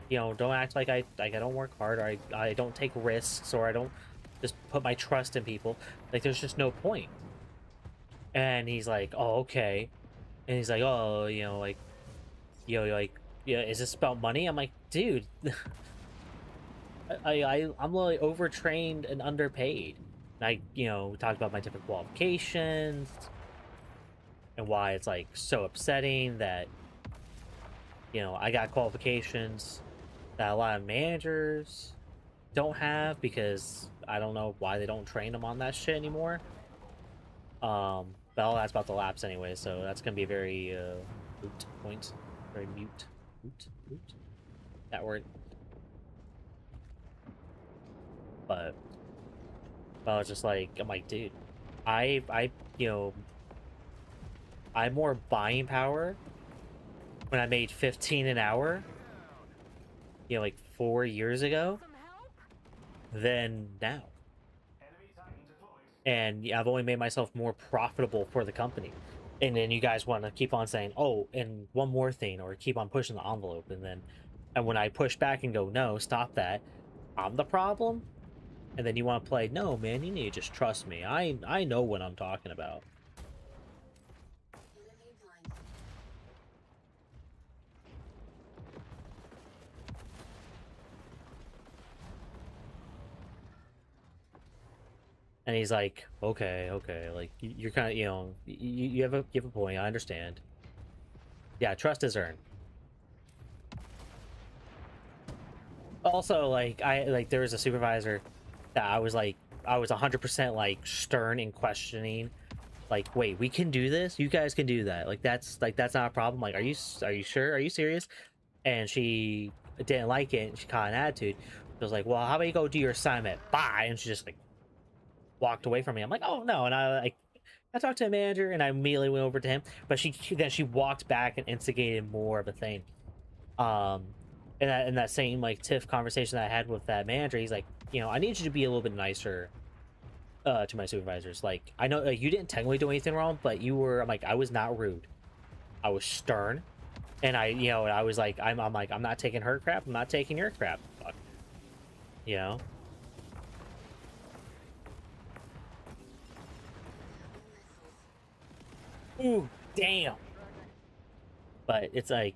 don't act like I don't work hard, or I don't take risks, or I don't just put my trust in people. Like, there's just no point. And he's like, oh, okay. And he's like, oh, like, like, yeah, is this about money? I'm like, dude, I'm really overtrained and underpaid. And I, we talked about my different qualifications and why it's like so upsetting that, I got qualifications that a lot of managers don't have because I don't know why they don't train them on that shit anymore. But all that's about to lapse anyway, so that's gonna be a very moot point. Very mute. Moot. That word. But I was just like, I'm like, dude, I I had more buying power when I made 15 an hour, like 4 years ago, Some help? than now. And yeah, I've only made myself more profitable for the company. And then you guys want to keep on saying, oh, and one more thing, or keep on pushing the envelope. And when I push back and go, no, stop that, I'm the problem. And then you want to play, no, man, you need to just trust me. I know what I'm talking about. Enemy blind. And he's like, okay, like you're kind of, you have a point. I understand. Yeah, trust is earned. Also, like there was a supervisor that I was 100% like stern in questioning. Like, wait, we can do this? You guys can do that? Like that's not a problem. Like, are you sure? Are you serious? And she didn't like it. And she caught an attitude. She was like, well, how about you go do your assignment? Bye. And she just like walked away from me. I'm like, oh no. And I talked to the manager and I immediately went over to him, but she walked back and instigated more of a thing. In that same like tiff conversation that I had with that manager, he's like, I need you to be a little bit nicer to my supervisors. Like, I know you didn't technically do anything wrong, but you were. I'm like, I was not rude. I was stern, and I was like, I'm like, I'm not taking her crap. I'm not taking your crap. Fuck. You know. Ooh, damn. But it's like,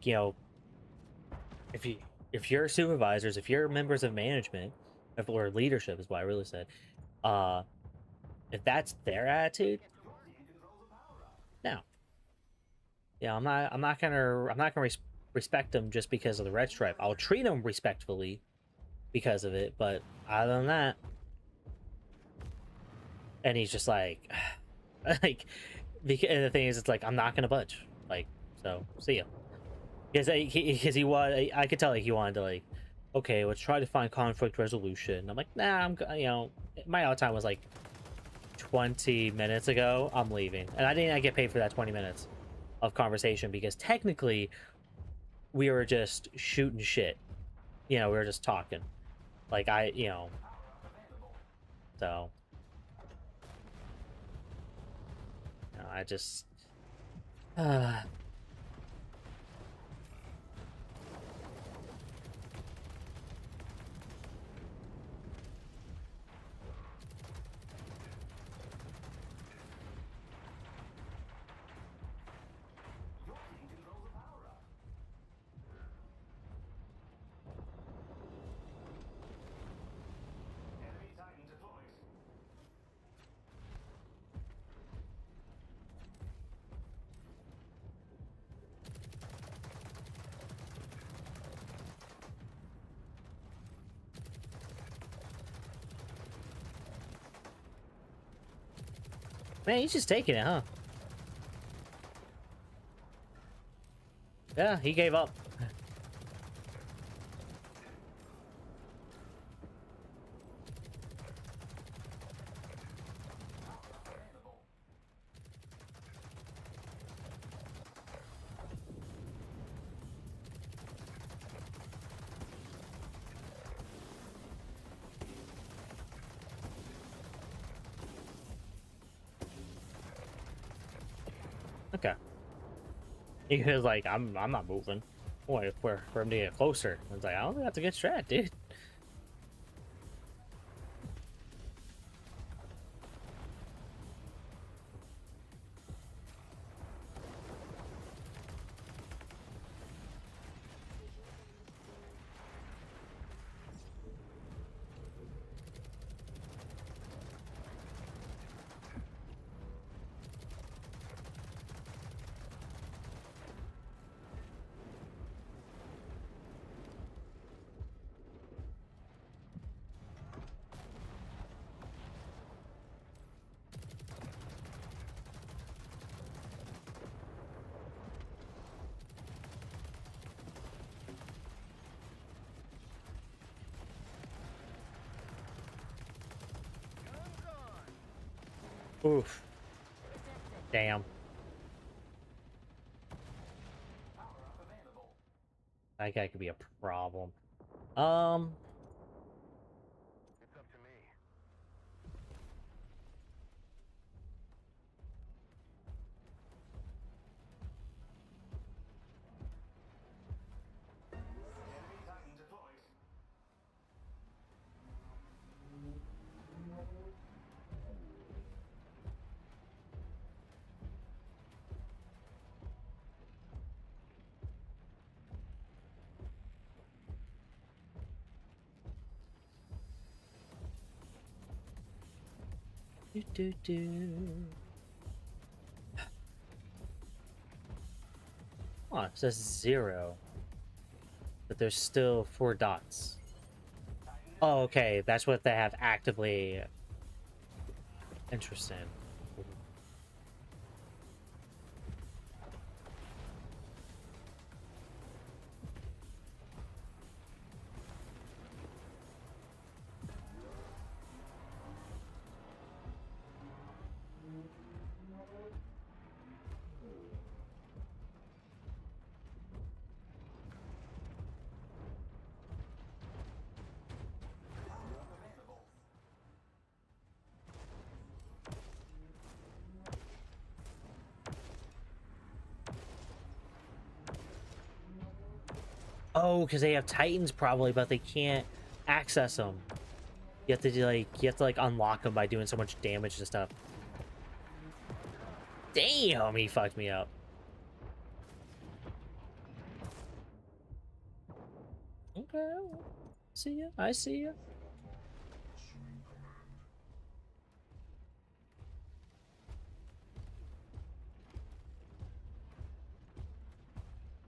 if you're supervisors, if you're members of management, or leadership is what I really said, if that's their attitude, no. Yeah, I'm not gonna respect him just because of the red stripe. I'll treat him respectfully because of it, but other than that, and he's just like, like, and the thing is, it's like I'm not gonna budge. Like, so see ya. Because he was, I could tell like he wanted to like, okay, let's try to find conflict resolution. I'm like, nah, you know, my out time was like 20 minutes ago. I'm leaving, and I didn't get paid for that 20 minutes of conversation because technically we were just shooting shit. You know, we were just talking. Like you know, so you know, I just. Man, he's just taking it, huh? Yeah, he gave up. Okay. He was like, I'm not moving. Boy, for him to get closer. I was like, I don't think that's a good strat, dude. Oof. Damn. That guy could be a problem. It's up to me. Do. Oh, it says 0. But there's still 4 dots. Oh, okay. That's what they have actively. Interesting. Oh, because they have Titans probably, but they can't access them. You have to do, like, unlock them by doing so much damage to stuff. Damn, he fucked me up. Okay, see ya. I see ya.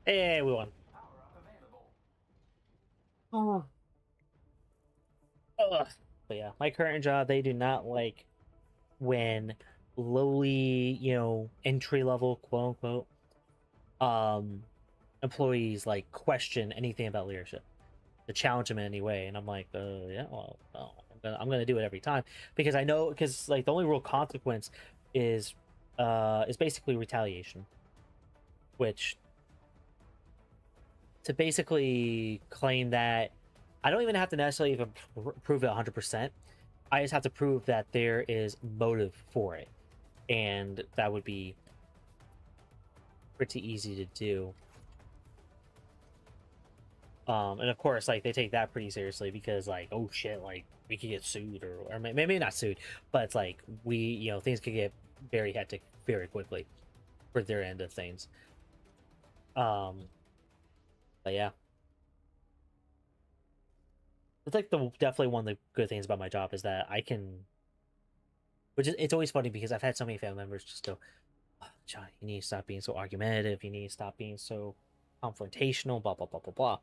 Hey, we won. But yeah, my current job, they do not like when lowly, entry level, quote unquote, employees like question anything about leadership, to challenge them in any way. And I'm like, yeah, well, no, I'm gonna do it every time because I know, because like the only real consequence is basically retaliation, which, to basically claim that, I don't even have to necessarily even prove it 100%. I just have to prove that there is motive for it, and that would be pretty easy to do. And of course, like, they take that pretty seriously because, like, oh shit, like, we could get sued, or maybe not sued, but it's like, things could get very hectic very quickly for their end of things. But yeah, it's like definitely one of the good things about my job is that I can, which is, it's always funny because I've had so many family members just go, oh, John, you need to stop being so argumentative, you need to stop being so confrontational, blah blah blah blah blah.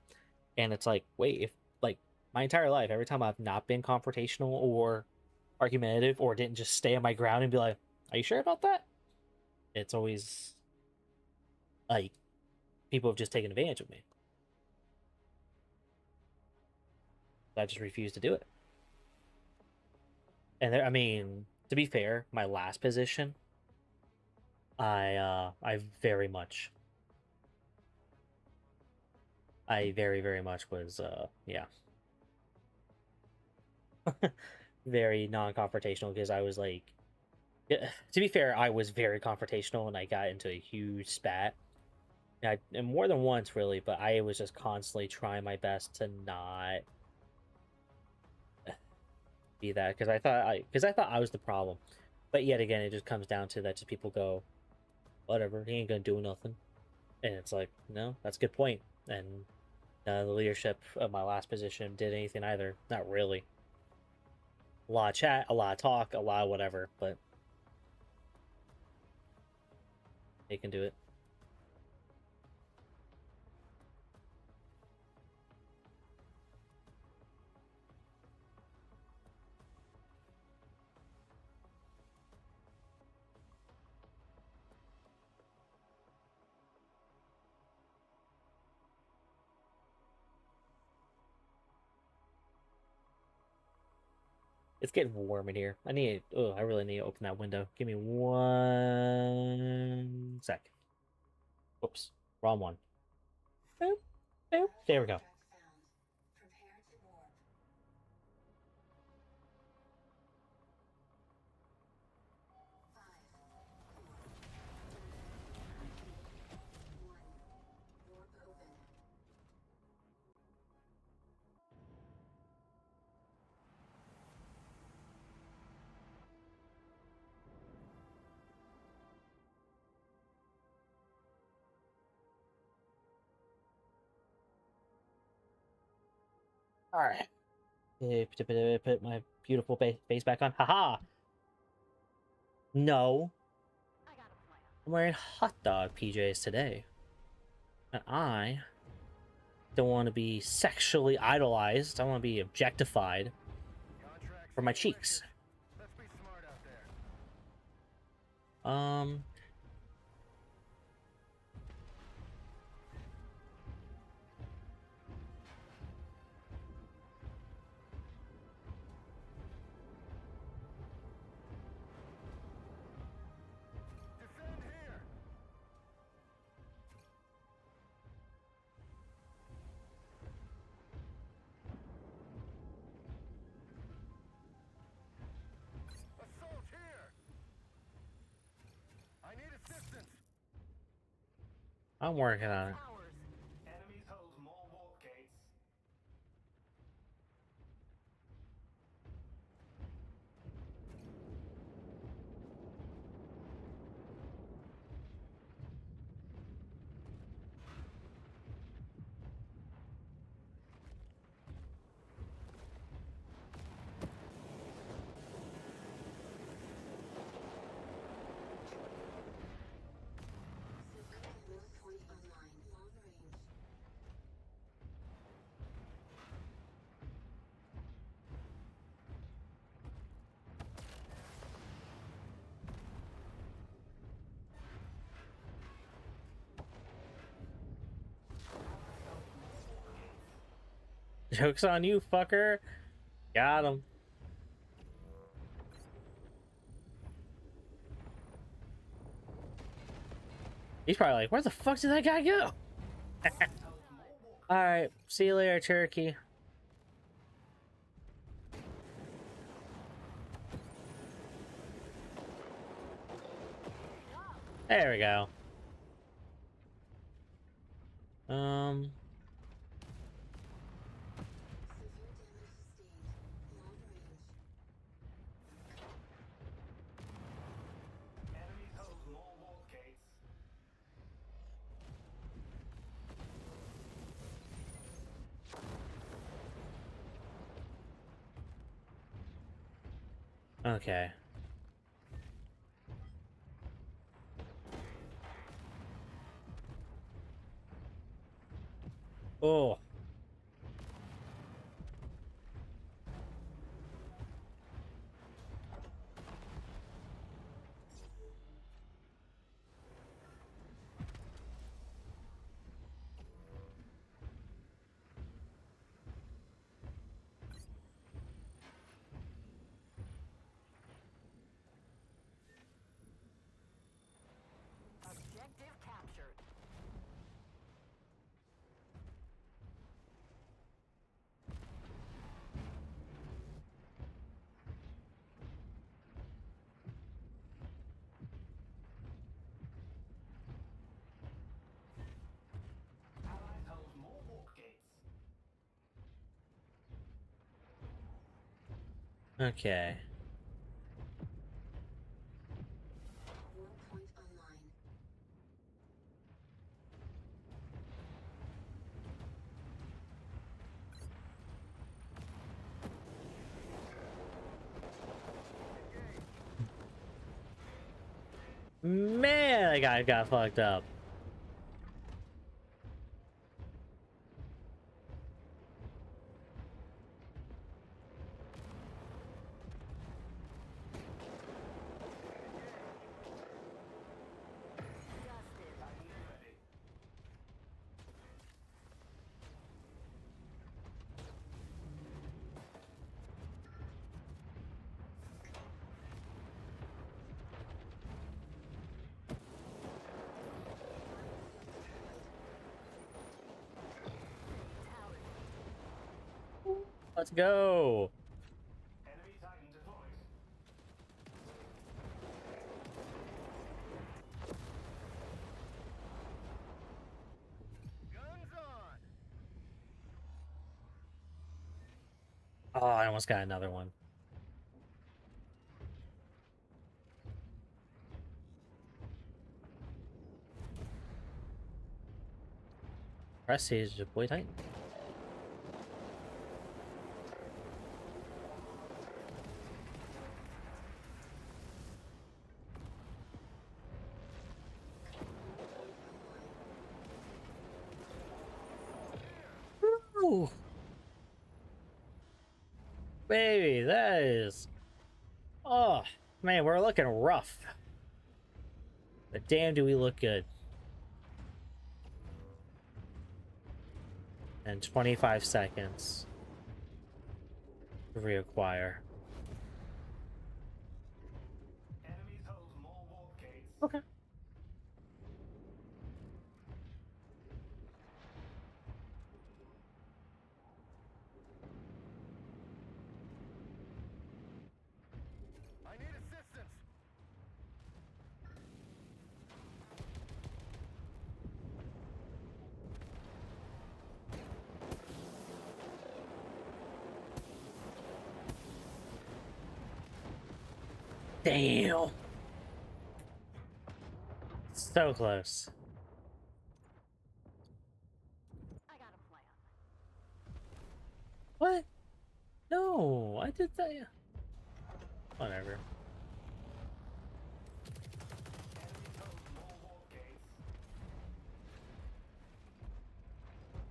And it's like, wait, if, like, my entire life, every time I've not been confrontational or argumentative or didn't just stay on my ground and be like, are you sure about that? It's always like people have just taken advantage of me. I just refuse to do it. And there, I mean, to be fair, my last position, I very much, I very much was, yeah, very non-confrontational because I was like, yeah, to be fair, I was very confrontational and I got into a huge spat. And more than once, really, but I was just constantly trying my best to not be that because I thought I was the problem. But yet again, it just comes down to that. Just people go, whatever, he ain't gonna do nothing, and it's like, no, that's a good point. And the leadership of my last position did anything either. Not really. A lot of chat, a lot of talk, a lot of whatever, but they can do it. It's getting warm in here. I really need to open that window. Give me 1 sec. Whoops, wrong one. Boop, boop. There we go. Contract found. Prepare to warp. 5, 4, 3, 2, 1. Warp open. All right. Put my beautiful face back on. Haha. No, I got a plan. I'm wearing hot dog PJs today, and I don't want to be sexually idolized. I want to be objectified Contract for my cheeks. Let's be smart out there. Defend here. Assault here. I need assistance. I'm working on it. Ours. Enemies hold more warp gates. Super North Point online. Joke's on you, fucker. Got him. He's probably like, where the fuck did that guy go? Alright, see you later, Cherokee. There we go. Severe damage sustained. Long range. Enemies hold more warp gates. Okay. Oh. Objective captured. Allies hold more warp gates. Okay. Warp point online. Man, that guy got fucked up. Dusted. Titans ready. Let's go. Enemy Titan deployed. Guns on. Oh, I almost got another one. Press stage deploy Titan. Ooh. Baby, that is... Oh, man, we're looking rough. But damn, do we look good. And 25 seconds to reacquire. Enemies hold more warp gates. Okay. I need assistance. Damn. So close. I got a plan. What? No, I did that. Whatever. Enemies hold more warp gates.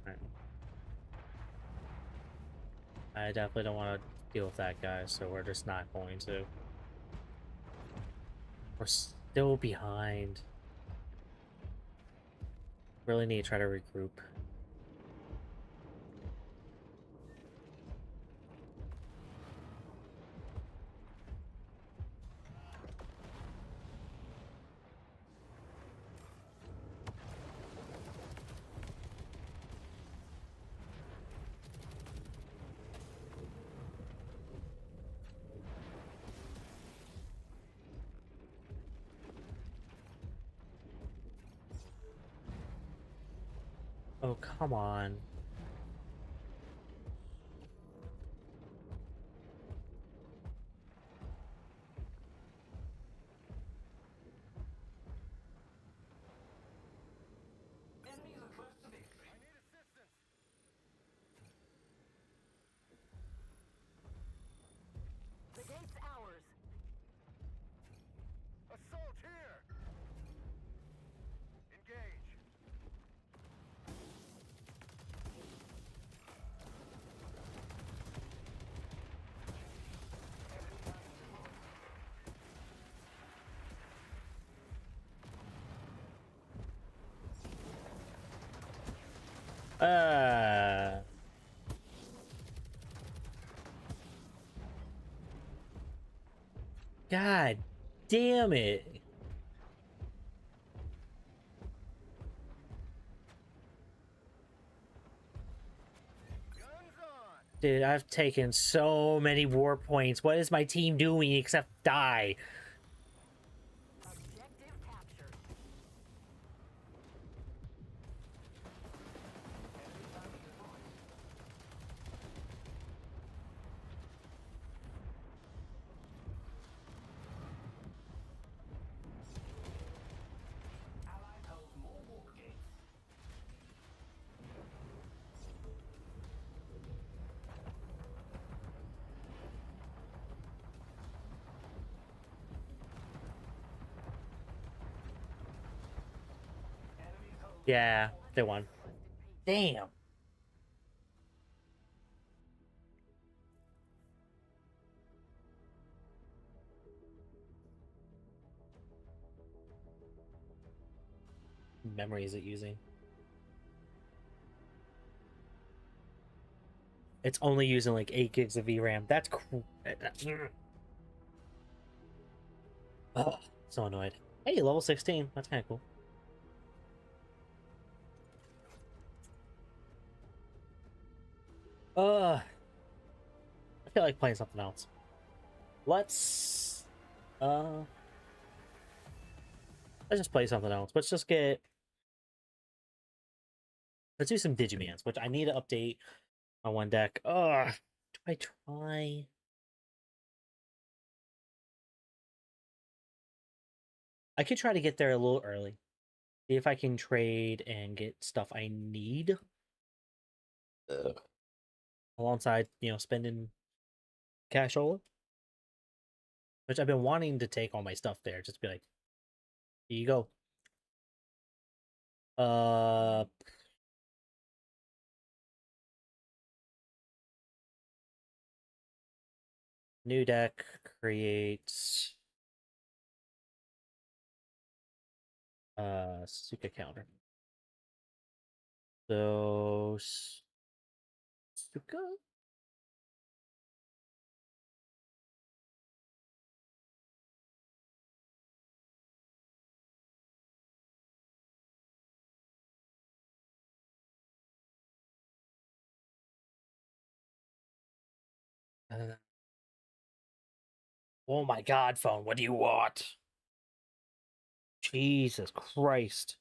Alright. I definitely don't want to deal with that guy, so we're just not going to. We're still behind. Really need to try to regroup. Oh, come on. Enemies are close to victory. I need assistance. The gate's ours. Assault here. Engage. Uh. God damn it. Guns on. Dude, I've taken so many war points. What is my team doing except die? Objective captured. Allied hold more warp gates. Enemies hold Yeah, they won. Damn. Memory is it using? It's only using like 8 gigs of VRAM. That's cool. Oh, so annoyed. Hey, level 16. That's kind of cool. I feel like playing something else. Let's uh let's just play something else. Let's do some Digimans, which I need to update on one deck. Ugh, do I try? I could try to get there a little early. See if I can trade and get stuff I need. Alongside, spending cashola. Which I've been wanting to take all my stuff there. Just be like, here you go. New deck creates Suka counter. So Suka? Oh my god, phone, what do you want? Jesus Christ.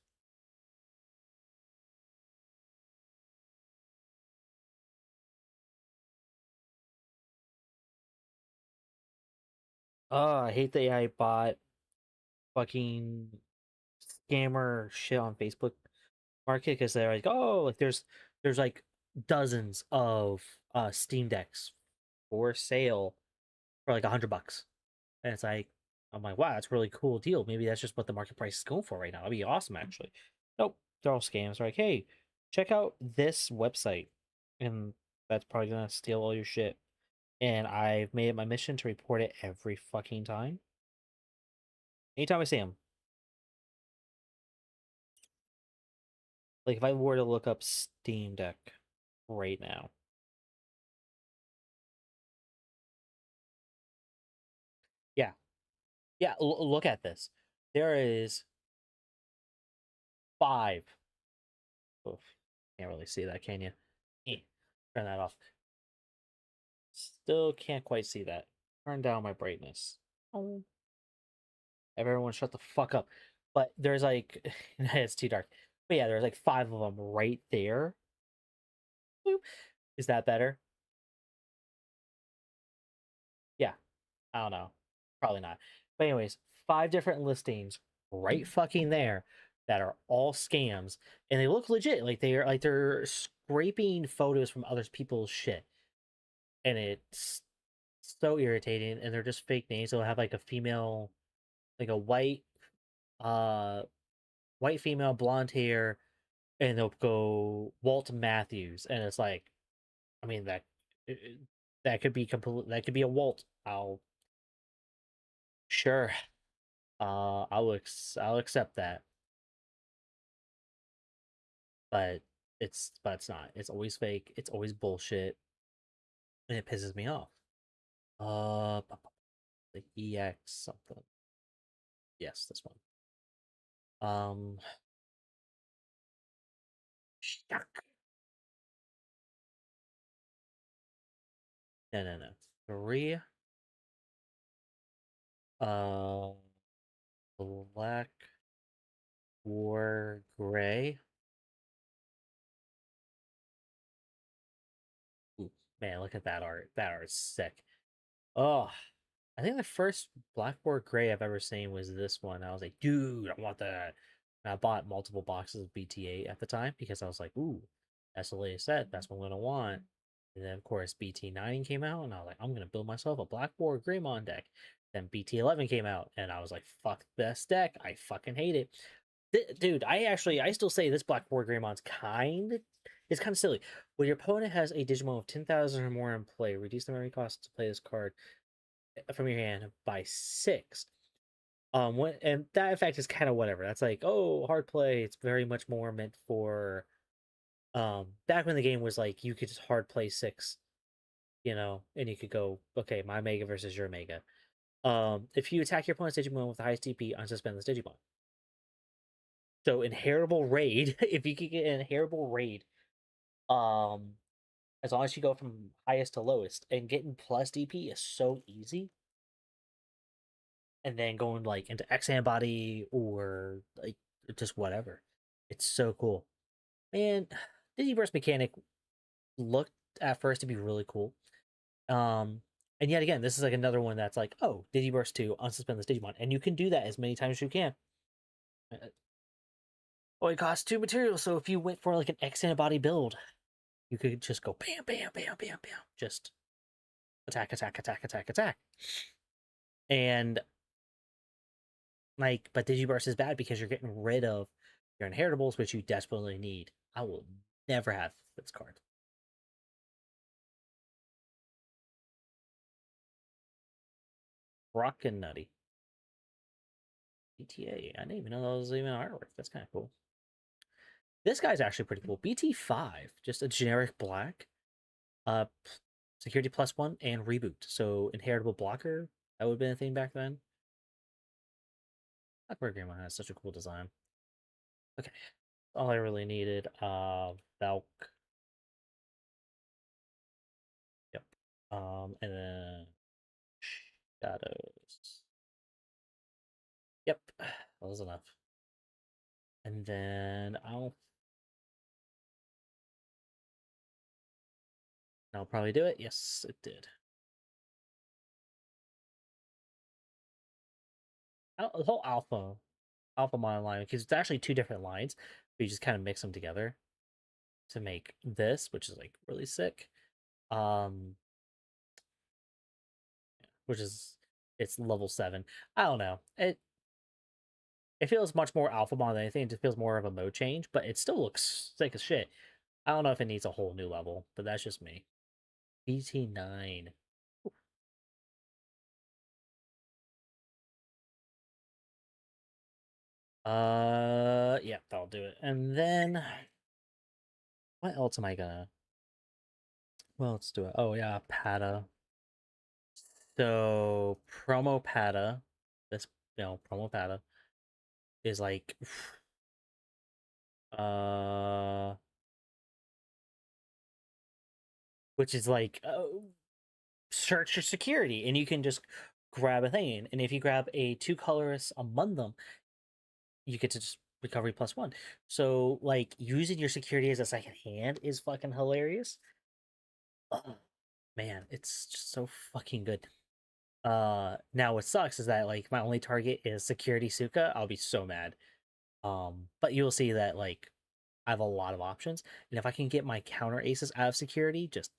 I hate that I bought fucking scammer shit on Facebook Market because they're like, oh, like there's like dozens of Steam decks for sale for like $100. And it's like, I'm like, wow, that's a really cool deal. Maybe that's just what the market price is going for right now. That'd be awesome, actually. Nope, they're all scams. They're like, hey, check out this website, and that's probably gonna steal all your shit. And I've made it my mission to report it every fucking time. Anytime I see them. Like, if I were to look up Steam Deck right now. Yeah. Yeah, look at this. There is 5. Oof. Can't really see that, can you? Turn that off. Still can't quite see that. Turn down my brightness. Oh. Everyone shut the fuck up. But there's like, it's too dark. But yeah, there's like 5 of them right there. Boop. Is that better? Yeah, I don't know. Probably not. But anyways, 5 different listings right fucking there that are all scams, and they look legit. They're scraping photos from other people's shit, and it's so irritating. And they're just fake names. They'll have like a female, like a uh, white female, blonde hair, and they'll go Walt Matthews, and it's like, I mean that could be complete. That could be a Walt. I'll sure. I'll accept that, but it's not. It's always fake. It's always bullshit, and it pisses me off. The EX something. Yes, this one. Shuck. No. 3. Uh, Black War Gray. Ooh, man, look at that art. That art's sick. Oh, I think the first Blackboard Gray I've ever seen was this one. I was like, dude, I want that. And I bought multiple boxes of BT8 at the time because I was like, ooh, that's the latest set. That's what I'm gonna want. And then of course BT9 came out, and I was like, I'm gonna build myself a Blackboard Greymon deck. Then BT11 came out, and I was like, fuck this deck. I fucking hate it. Dude, I still say this Blackboard Greymon's it's kind of silly. When your opponent has a Digimon of 10,000 or more in play, reduce the memory cost to play this card from your hand by 6. And that effect is kind of whatever. That's like, oh, hard play. It's very much more meant for back when the game was like you could just hard play 6, and you could go, okay, my Mega versus your Mega. If you attack your opponent's Digimon with the highest DP, unsuspend this Digimon. So inheritable raid, if you could get an inheritable raid, um, as long as you go from highest to lowest, and getting plus DP is so easy. And then going like into X Body or like just whatever. It's so cool. Man, Digiburst mechanic looked at first to be really cool. And yet again, this is like another one that's like, oh, Digiburst 2, unsuspend this Digimon. And you can do that as many times as you can. Oh, it costs 2 materials, so if you went for like an X Body build, you could just go bam, bam, bam, bam, bam. Just attack. And like, but Digiburst is bad because you're getting rid of your inheritables, which you desperately need. I will never have this card. Rockin' Nutty. BTA. I didn't even know that was even artwork. That's kind of cool. This guy's actually pretty cool. BT5, just a generic black. Security +1 and reboot. So inheritable blocker. That would have been a thing back then. Blackbird Greymon has such a cool design. Okay. All I really needed. Valk. Yep. And then Shadows. Yep, that was enough. And then I'll probably do it. Yes, it did. The whole alpha mono line, because it's actually 2 different lines, but you just kind of mix them together to make this, which is like really sick. Which is it's level 7. I don't know. It feels much more alpha mono than anything. It just feels more of a mode change, but it still looks sick as shit. I don't know if it needs a whole new level, but that's just me. BT9. Yeah, that'll do it. And then what else am I gonna? Well, let's do it. Oh yeah, Pata. So promo Pata, this promo Pata is like, which is like search for security, and you can just grab a thing, and if you grab a 2 colorless among them, you get to just recovery +1. So like using your security as a second hand is fucking hilarious. Oh, man, it's just so fucking good. Now what sucks is that like my only target is security Suka. I'll be so mad. But you'll see that like I have a lot of options, and if I can get my counter aces out of security, just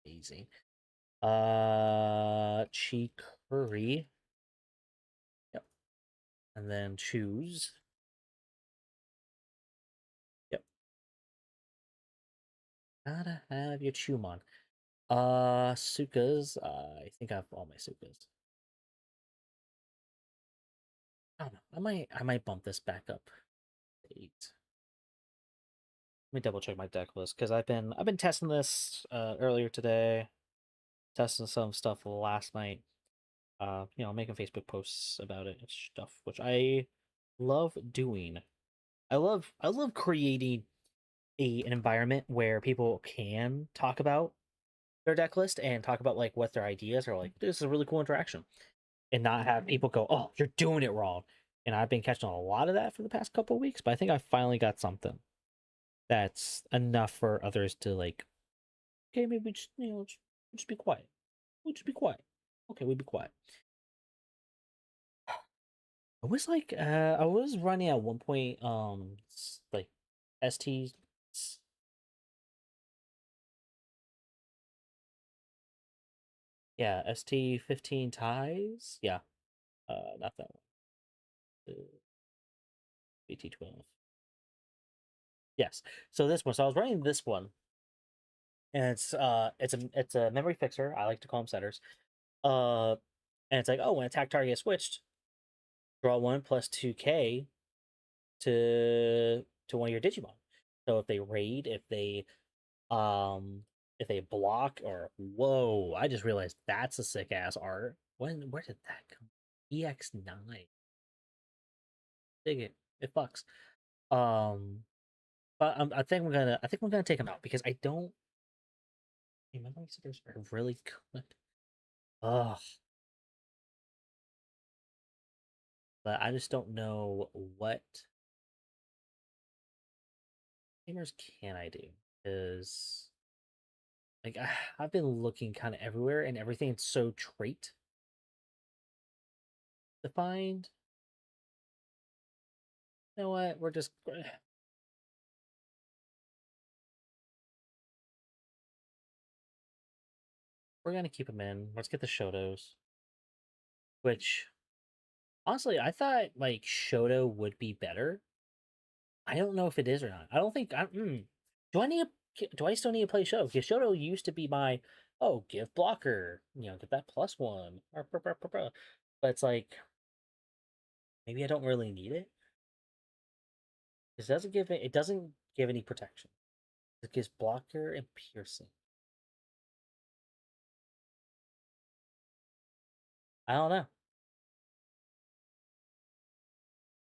amazing. Chi Curry. Yep. And then choose. Yep. Gotta have your Chumon. Sukas. I think I have all my Sukas. I don't know. I might bump this back up to 8. Let me double check my deck list because I've been testing this earlier today, testing some stuff last night. Making Facebook posts about it and stuff, which I love doing. I love creating an environment where people can talk about their deck list and talk about like what their ideas are like. This is a really cool interaction, and not have people go, "Oh, you're doing it wrong." And I've been catching a lot of that for the past couple of weeks, but I think I finally got something that's enough for others to like. Okay, maybe just just be quiet. We'll just be quiet. Okay, we'll be quiet. I was running at one point like ST yeah, ST15 ties. Yeah. Not that one. BT12. Yes. So this one. So I was running this one, and it's a memory fixer. I like to call them setters. Uh and it's like, oh, when attack target is switched, draw 1 plus 2k to one of your Digimon. So if they raid, um if they block, or whoa, I just realized that's a sick ass art. Where did that come? EX9. Dig it. It fucks. Um but I think we're gonna take them out because I don't remember sisters are really good. Ugh. But I just don't know what gamers can I do. Because like I've been looking kind of everywhere and everything's so trait defined. You know what? We're gonna keep them in. Let's get the Shotos. Which honestly, I thought like Shoto would be better. I don't know if it is or not. I don't think do I need do I still need to play Shoto? Because Shoto used to be my give blocker, get that +1. But it's like maybe I don't really need it. It doesn't give any protection. It gives blocker and piercing. I don't know.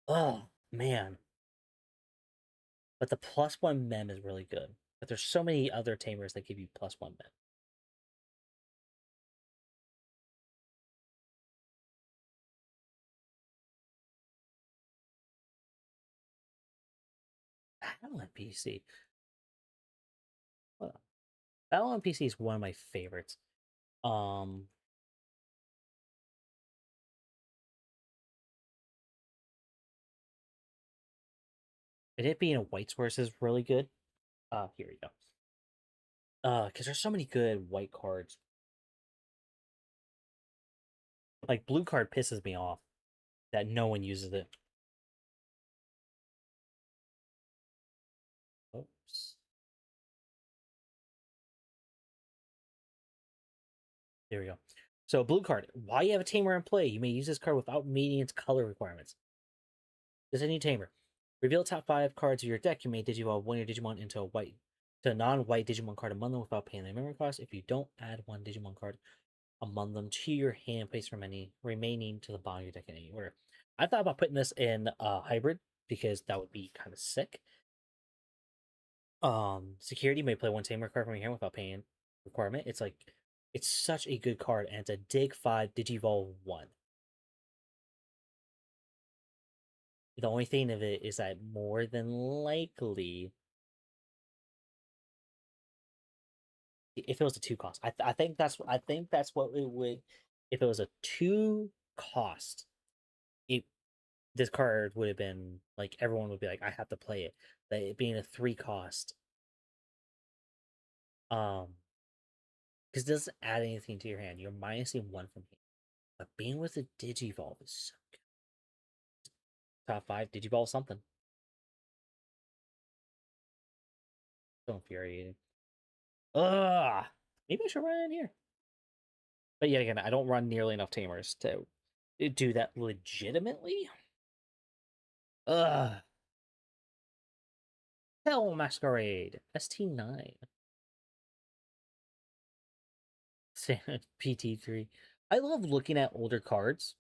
Oh man. But the +1 mem is really good. But there's so many other tamers that give you +1 mem. Battle NPC. Hold on. Battle NPC is one of my favorites. Um and it being a white source is really good. Here we go. Because there's so many good white cards. Like blue card pisses me off that no one uses it. Oops. There we go. So blue card. Why you have a tamer in play? You may use this card without meeting its color requirements. Does any tamer reveal top 5 cards of your deck? You may digivolve one of your Digimon into a non-white Digimon card among them without paying the memory cost. If you don't, add one Digimon card among them to your hand, place remaining to the bottom of your deck in any order. I thought about putting this in hybrid because that would be kind of sick. Security may play one tamer card from your hand without paying requirement. It's such a good card, and it's a dig 5 Digivolve 1. The only thing of it is that more than likely, if it was a 2 cost, I think that's what it would. If it was a 2 cost, it this card would have been like everyone would be like, I have to play it. But it being a 3 cost, because it doesn't add anything to your hand. You're minusing 1 from hand. But being with a Digivolve is so good. Top 5 Digivolve something. So infuriating. Ugh. Maybe I should run in here. But yet again, I don't run nearly enough tamers to do that legitimately. Ugh. Hell Masquerade. ST9. PT3. I love looking at older cards.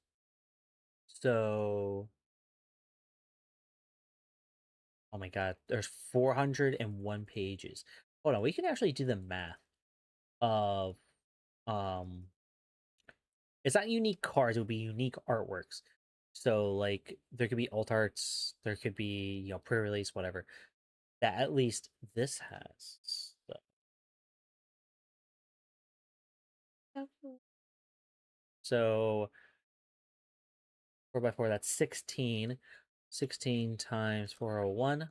So oh my god, there's 401 pages. Hold on, we can actually do the math of um it's not unique cards, it would be unique artworks. So like there could be alt arts, there could be, pre-release, whatever. That at least this has. So 4 by 4, that's 16. 16 times 401.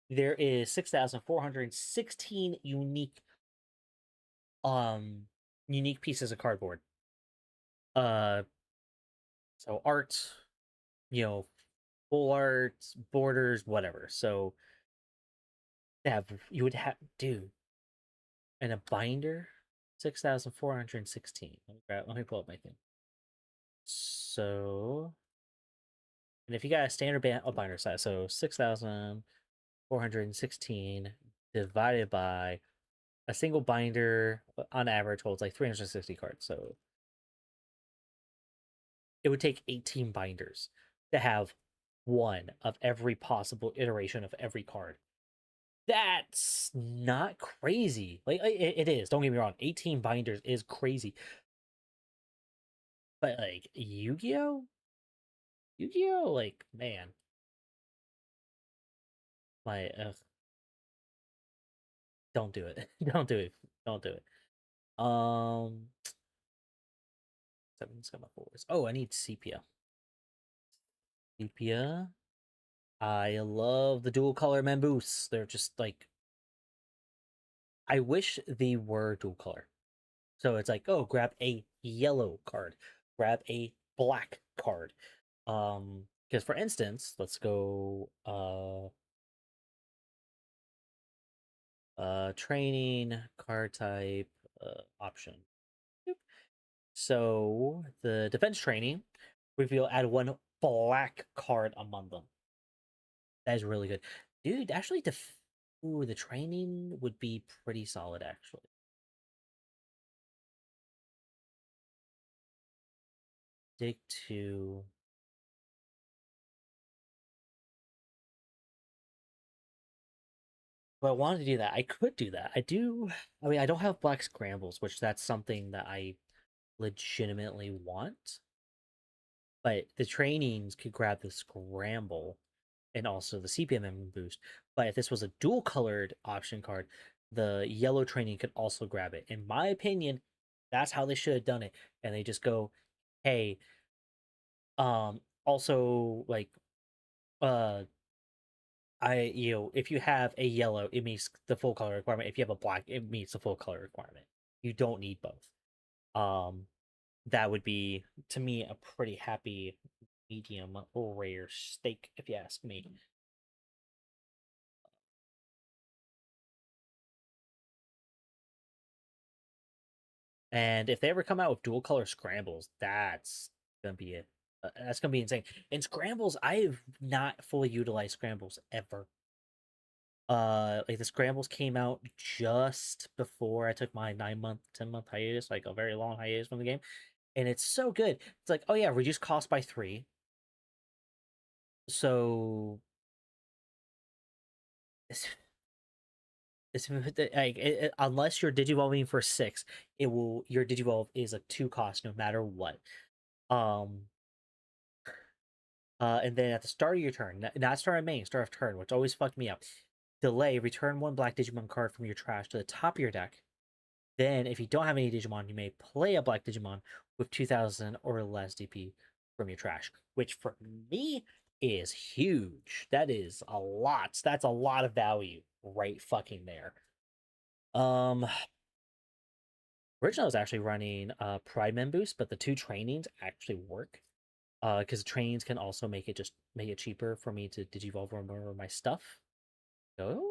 There is 6,416 unique pieces of cardboard. So art, full art, borders, whatever. So you would have, dude, and a binder, 6,416. Let me pull up my thing. So, and if you got a standard binder size, so 6,416 divided by a single binder on average holds like 360 cards. So it would take 18 binders to have one of every possible iteration of every card. That's not crazy. Like it is. Don't get me wrong. 18 binders is crazy. But like Yu-Gi-Oh, like man, my don't do it. Don't do it. Don't do it. Um, 7 4s. Oh, I need sepia. Sepia. I love the dual color Mamboos. They're just like I wish they were dual color. So it's like, oh, grab a yellow card, grab a black card. Because for instance, let's go training card type option. So the defense training, reveal add 1 black card among them. That is really good. Dude, actually ooh, the training would be pretty solid actually. Stick to But I wanted to do that. I could do that. I mean, I don't have black scrambles, which that's something that I legitimately want. But the trainings could grab the scramble and also the CPM boost. But if this was a dual colored option card, the yellow training could also grab it. In my opinion, that's how they should have done it. And they just go, hey, also like if you have a yellow, it meets the full color requirement. If you have a black, it meets the full color requirement. You don't need both. That would be, to me, a pretty happy medium rare steak, if you ask me. And if they ever come out with dual color scrambles, that's gonna be it. That's gonna be insane. And scrambles, I have not fully utilized scrambles ever. Like the scrambles came out just before I took my 9-month, 10-month hiatus, like a very long hiatus from the game, and it's so good. It's like, oh yeah, reduce cost by 3. So it's like unless you're digivolving for 6, your digivolve is a 2 cost no matter what. Um, And then at the start of your turn, not start of main, start of turn, which always fucked me up. Delay, return one black Digimon card from your trash to the top of your deck. Then, if you don't have any Digimon, you may play a black Digimon with 2000 or less DP from your trash, which for me is huge. That is a lot. That's a lot of value right fucking there. Originally I was actually running Pride Men Boost, but the two trainings actually work. Because trainings can also make it cheaper for me to digivolve more of my stuff. So,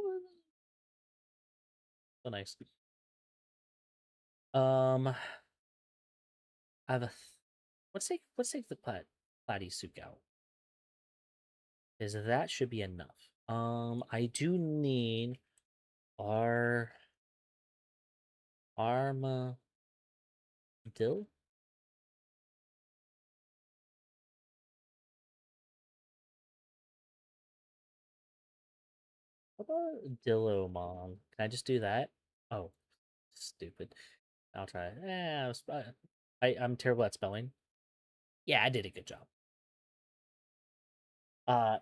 so nice. I have a let's take the Platy Suit out. Is that should be enough. I do need our Armadillo. How about Dillomon? Can I just do that? Oh, stupid. I'll try. I'm terrible at spelling. Yeah, I did a good job.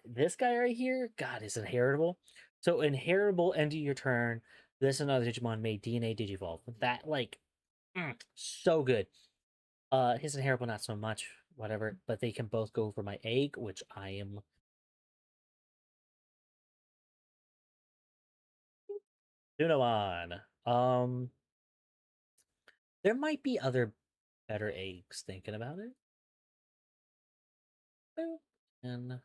This guy right here, God, is inheritable. So inheritable, end of your turn. This another Digimon may DNA Digivolve. That so good. His inheritable not so much, whatever. But they can both go for my egg, which I am. Dunamon. There might be other better eggs. Thinking about it. And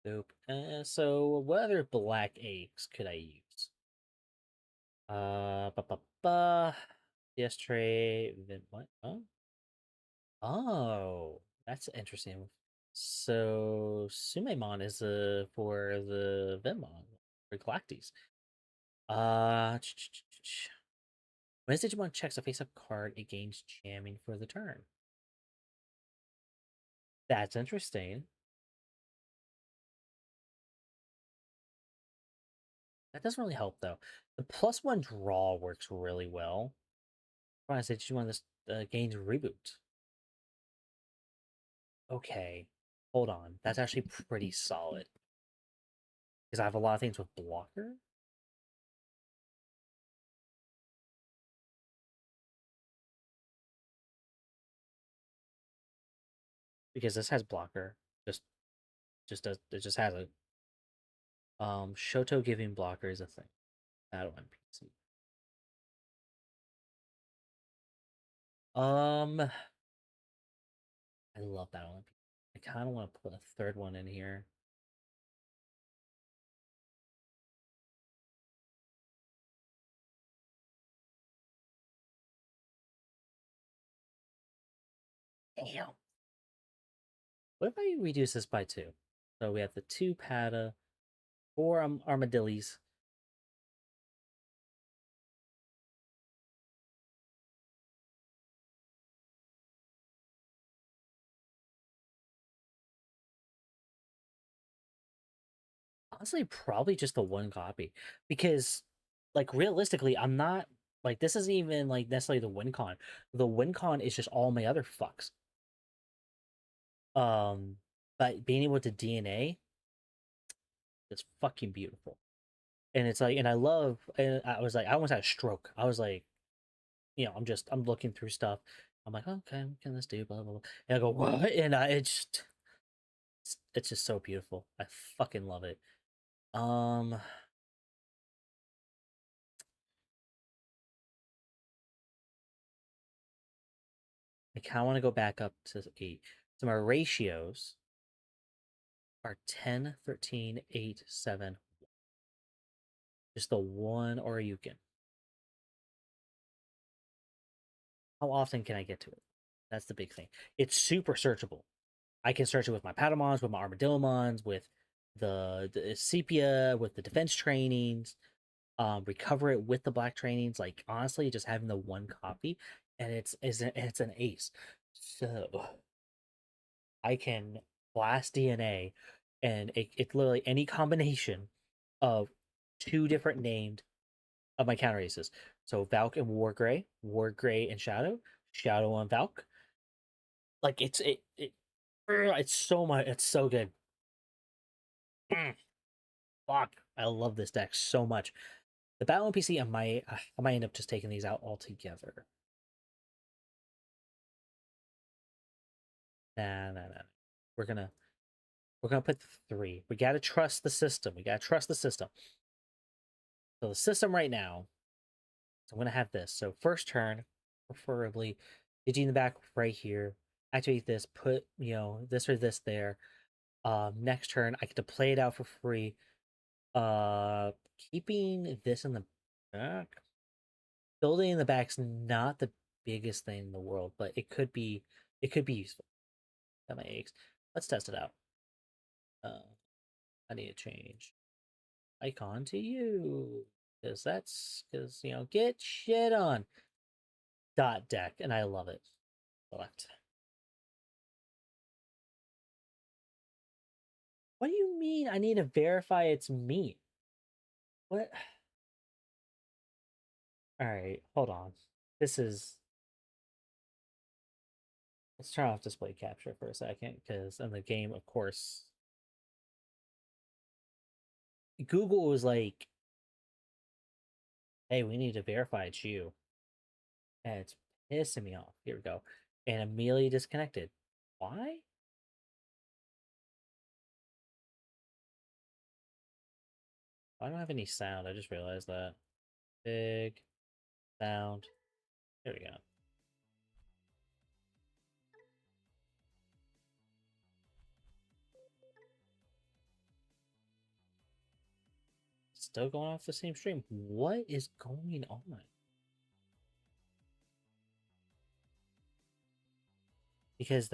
nope. So what other black eggs could I use? Ba ba ba. Yes, tray. Then what? Oh, that's interesting. So Sumemon is for the Venmon for Galactes. When this Digimon checks a face-up card, it gains jamming for the turn. That's interesting. That doesn't really help though. The +1 draw works really well. I said Digimon this gains reboot. Okay, hold on. That's actually pretty solid because I have a lot of things with blocker. Because this has blocker. Just does it just has a Shoto giving blocker is a thing. Battle NPC. I love Battle NPC. I kind of want to put a third one in here. Damn. What if I reduce this by 2? So we have the 2 Pata, 4 Armadillos. Honestly, probably just the 1 copy. Because, like, realistically, I'm not... Like, this isn't even, like, necessarily the win con. The win con is just all my other fucks. But being able to DNA is fucking beautiful. And it's like, and I love, and I was like, I almost had a stroke. I was like, I'm looking through stuff. I'm like, okay, what can this do? Blah, blah, blah. And I go, what? And it's just so beautiful. I fucking love it. I kind of want to go back up to 8. So my ratios are 10, 13, 8, 7. Just the one Oryukin. How often can I get to it? That's the big thing. It's super searchable. I can search it with my Patamons, with my Armadillomons, with the Sepia, with the defense trainings, recover it with the black trainings. Like honestly, just having the 1 copy, and it's an ace. So I can blast DNA, and it's literally any combination of 2 different named of my counter aces. So Valk and Wargray and Shadow, Shadow on Valk. Like It's so much. It's so good. Mm, fuck. I love this deck so much. The Battle NPC, I might end up just taking these out altogether. Nah. We're gonna put 3. We gotta trust the system. We gotta trust the system. So the system right now. So I'm gonna have this. So first turn, preferably, Digi in the back right here. Activate this. Put this or this there. Next turn I get to play it out for free. Keeping this in the back. Building in the back's not the biggest thing in the world, but it could be useful. Got my eggs. Let's test it out. I need to change icon to you because get shit on dot deck and I love it. Select. What do you mean I need to verify it's me? What? All right, hold on. This is. Let's turn off display capture for a second because in the game, of course, Google was like, hey, we need to verify it's you. And it's pissing me off. Here we go. And immediately disconnected. Why? I don't have any sound. I just realized that. Big sound. There we go. Still going off the same stream. What is going on? Because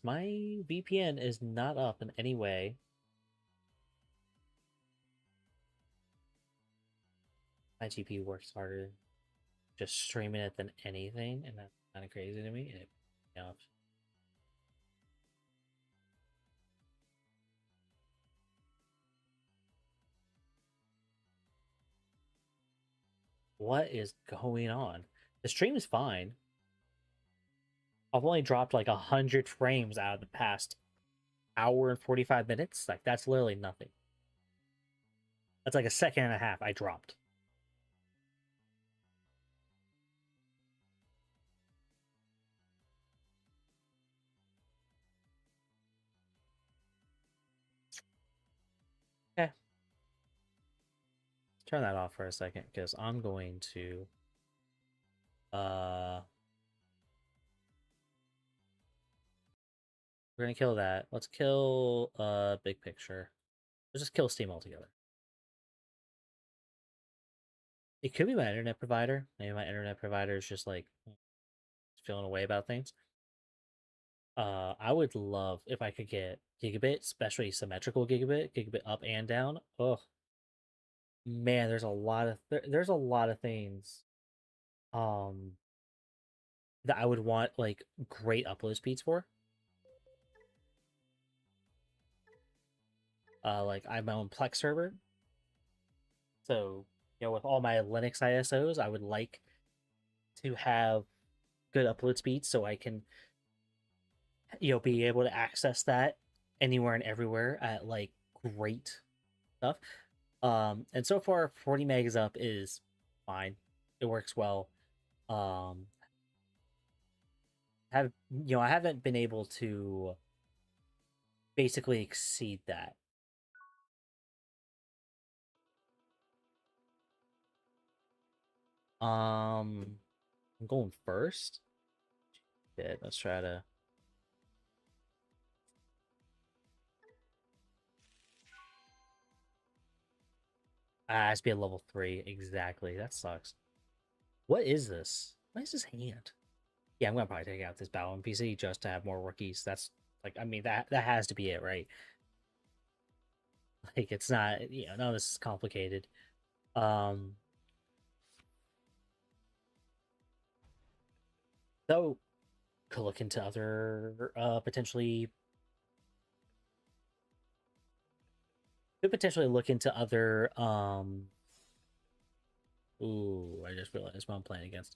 my VPN is not up in any way. My GPU works harder just streaming it than anything, and that's kind of crazy to me. And it, you know, what is going on? The stream is fine. I've only dropped like 100 frames out of the past hour and 45 minutes. Like that's literally nothing. That's like a second and a half I dropped. Okay. Let's turn that off for a second because I'm going to we're gonna kill that. Let's kill big picture. Let's just kill Steam altogether. It could be my internet provider. Maybe my internet provider is just like feeling away about things. I would love if I could get gigabit, especially symmetrical gigabit up and down. Oh man, there's a lot of there's a lot of things that I would want like great upload speeds for. Like I have my own Plex server. So, with all my Linux ISOs, I would like to have good upload speeds so I can be able to access that anywhere and everywhere at like great stuff. And so far 40 megs up is fine. It works well. I haven't been able to basically exceed that. I'm going first. Yeah, let's try to. Ah, it has to be a level 3. Exactly. That sucks. What is this? What is his hand? Yeah, I'm gonna probably take out this battle NPC just to have more rookies. That's like, I mean, that has to be it, right? Like, it's not, none of this is complicated. Though, could look into other, potentially, could potentially look into other, ooh, I just realized what I'm playing against.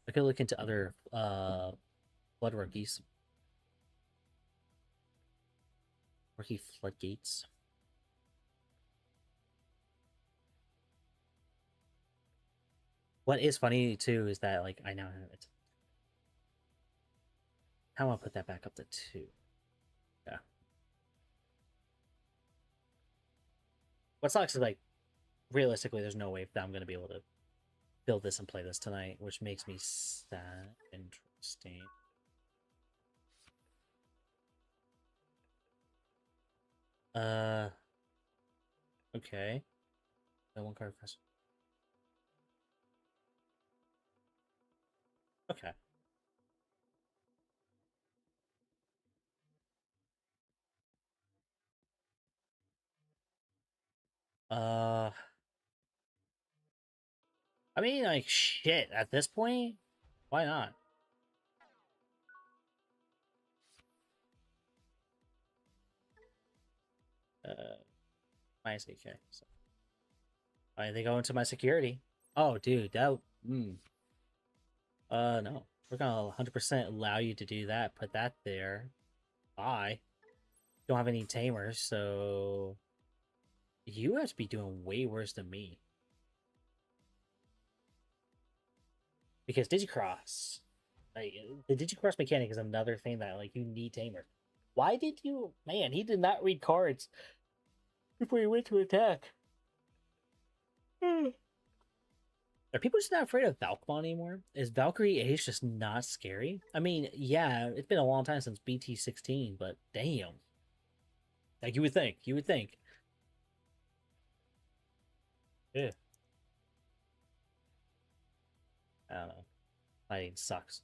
I could look into other, blood rookies. Rookie floodgates. What is funny too is that like I now have it. How do I put that back up to 2? Yeah. What sucks is like realistically, there's no way that I'm gonna be able to build this and play this tonight, which makes me sad. Interesting. Okay. That one card press. Okay. Uh, I mean, like, shit, at this point, why not? Minus 8K. So. They go into my security. Oh, dude, that, no. We're gonna 100% allow you to do that. Put that there. Bye. Don't have any tamers, so you have to be doing way worse than me. Because Digicross, like the Digicross mechanic is another thing that like you need tamer. Why did you, man? He did not read cards before he went to attack. Are people just not afraid of Valkmon anymore? Is Valkyrie Ace just not scary? I mean, yeah, it's been a long time since BT16, but damn. Like you would think. You would think. Yeah. I don't know. Fighting sucks.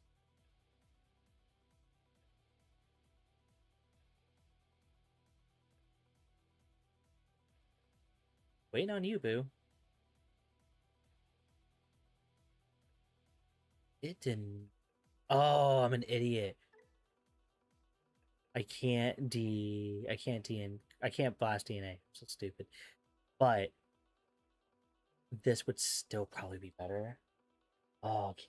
Waiting on you, boo. It didn't. Oh, I'm an idiot. I can't DN. I can't blast DNA. I'm so stupid. But this would still probably be better. Oh, okay.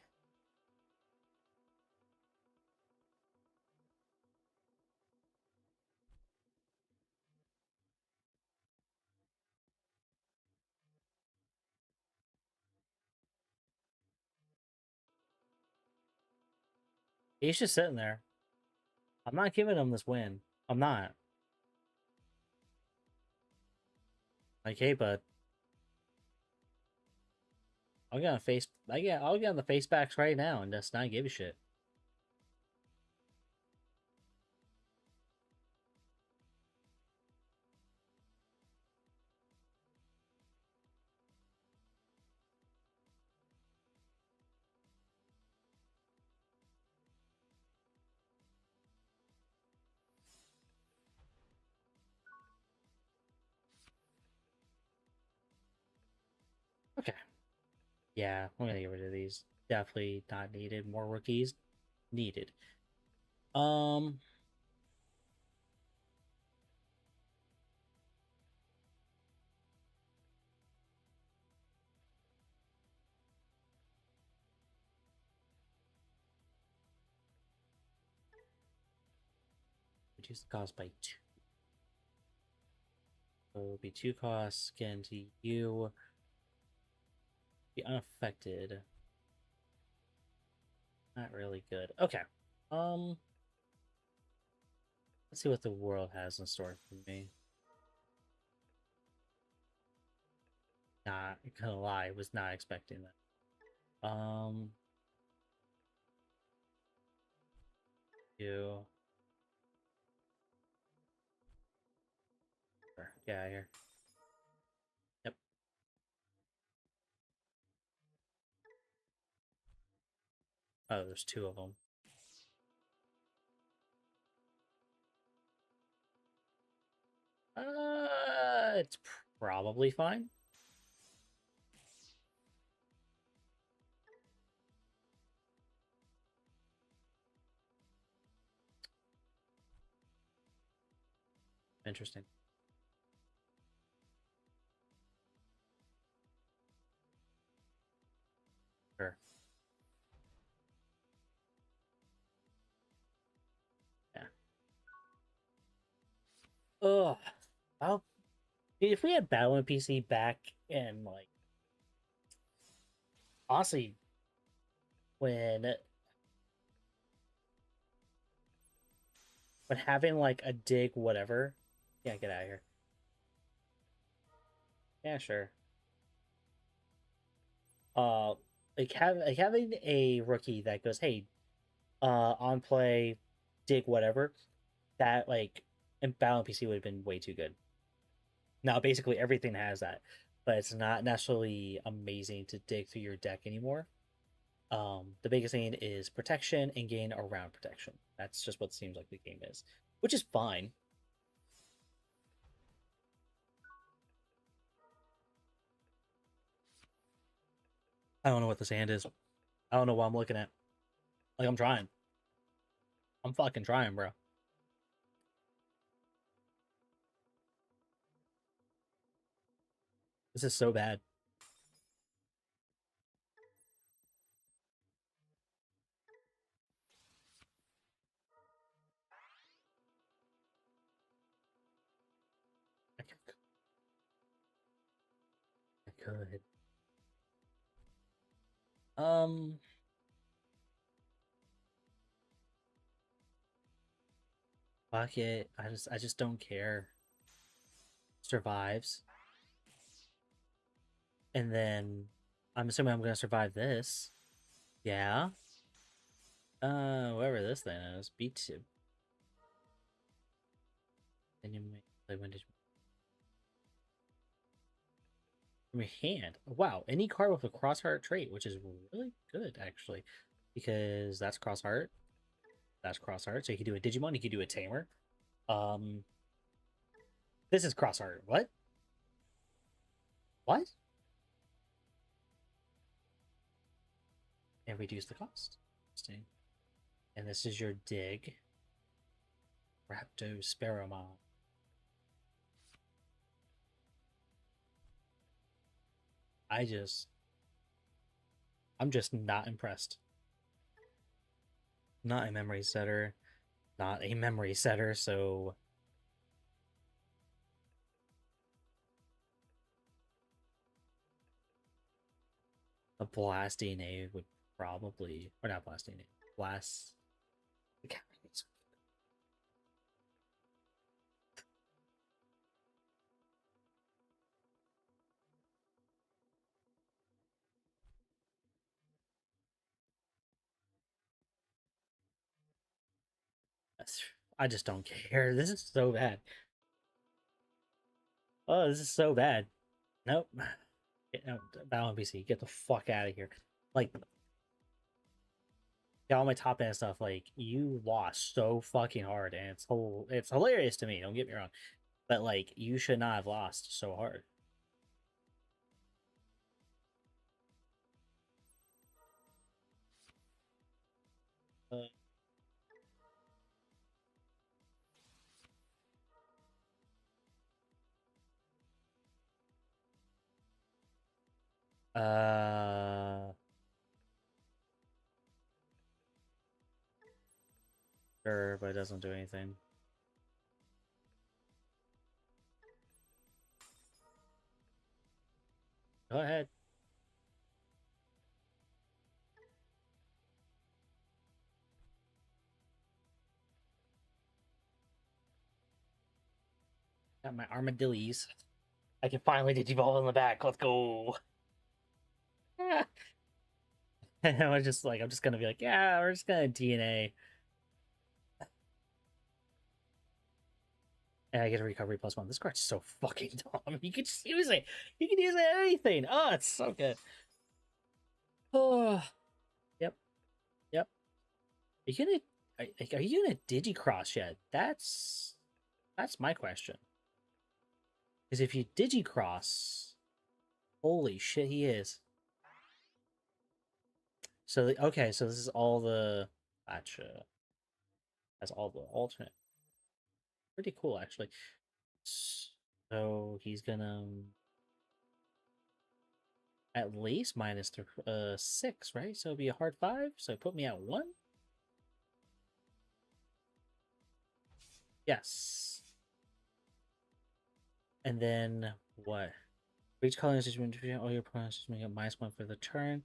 He's just sitting there. I'm not giving him this win. I'm not. Like, hey, bud. I'll get on face. I'll get on the face backs right now and just not give a shit. Okay. Yeah, I'm gonna get rid of these. Definitely not needed. More rookies needed. Um. Reduce the cost by 2. So it'll be 2 costs again to you. Be unaffected. Not really good. Okay. Um. Let's see what the world has in store for me. Not gonna lie, was not expecting that. You. Get out of here. Yep. Oh, there's 2 of them. It's probably fine. Interesting. Sure. Yeah. Oh, if we had Battle on PC back in like honestly when having like a dig whatever, yeah, get out of here. Yeah, sure. Uh, like having a rookie that goes, hey, on play, dig whatever, that like in Battle PC would have been way too good. Now basically everything has that, but it's not necessarily amazing to dig through your deck anymore. The biggest thing is protection and gain around protection. That's just what it seems like the game is, which is fine. I don't know what this hand is. I don't know what I'm looking at. Like I'm trying. I'm fucking trying, bro. This is so bad. I could. Um, fuck it. I just don't care. Survives. And then I'm assuming I'm gonna survive this. Yeah. Whatever this thing is. Beat two. Then you may play vintage from your hand. Wow, any card with a crossheart trait, which is really good actually. Because that's crossheart. That's crossheart. So you can do a Digimon, you can do a Tamer. Um This is crossheart. What? What? And reduce the cost. Interesting. And this is your dig. Raptosparomon. I'm just not impressed. Not a memory setter. Not a memory setter, so a blasting A would probably, or not blasting A, blast. I just don't care. This is so bad. Oh, this is so bad. Nope. No, Battle NPC, get the fuck out of here. Like, yeah, all my top end stuff, like, you lost so fucking hard, and it's hilarious to me, don't get me wrong. But, like, you should not have lost so hard. Uh, uh sure, but it doesn't do anything. Go ahead. Got my armadillos. I can finally digivolve in the back. Let's go. And I'm just gonna be like, yeah, we're just gonna DNA. And I get a recovery +1. This card's so fucking dumb. You can just use it. You can use it at anything. Oh, it's so good. Oh, yep, yep. Are you gonna are you gonna digicross yet? That's my question. Because if you digicross, holy shit, he is. So okay, so this is all the gotcha. That's all the alternate. Pretty cool, actually. So he's gonna at least minus 6, right? So it'll be a hard 5. So put me at 1. Yes. And then what? For each color is all your opponents just make a -1 for the turn.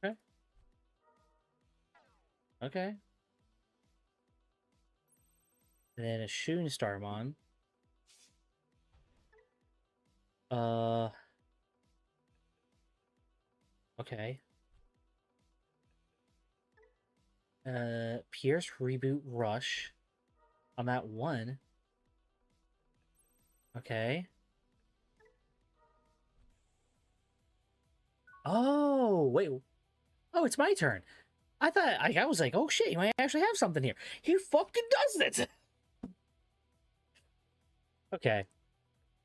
Okay. Okay. And then a Shun Starmon. Uh. Okay. Pierce Reboot Rush on that one. Okay. Oh, wait. Oh, it's my turn. I thought I was like, oh shit, you might actually have something here. He fucking does it. Okay.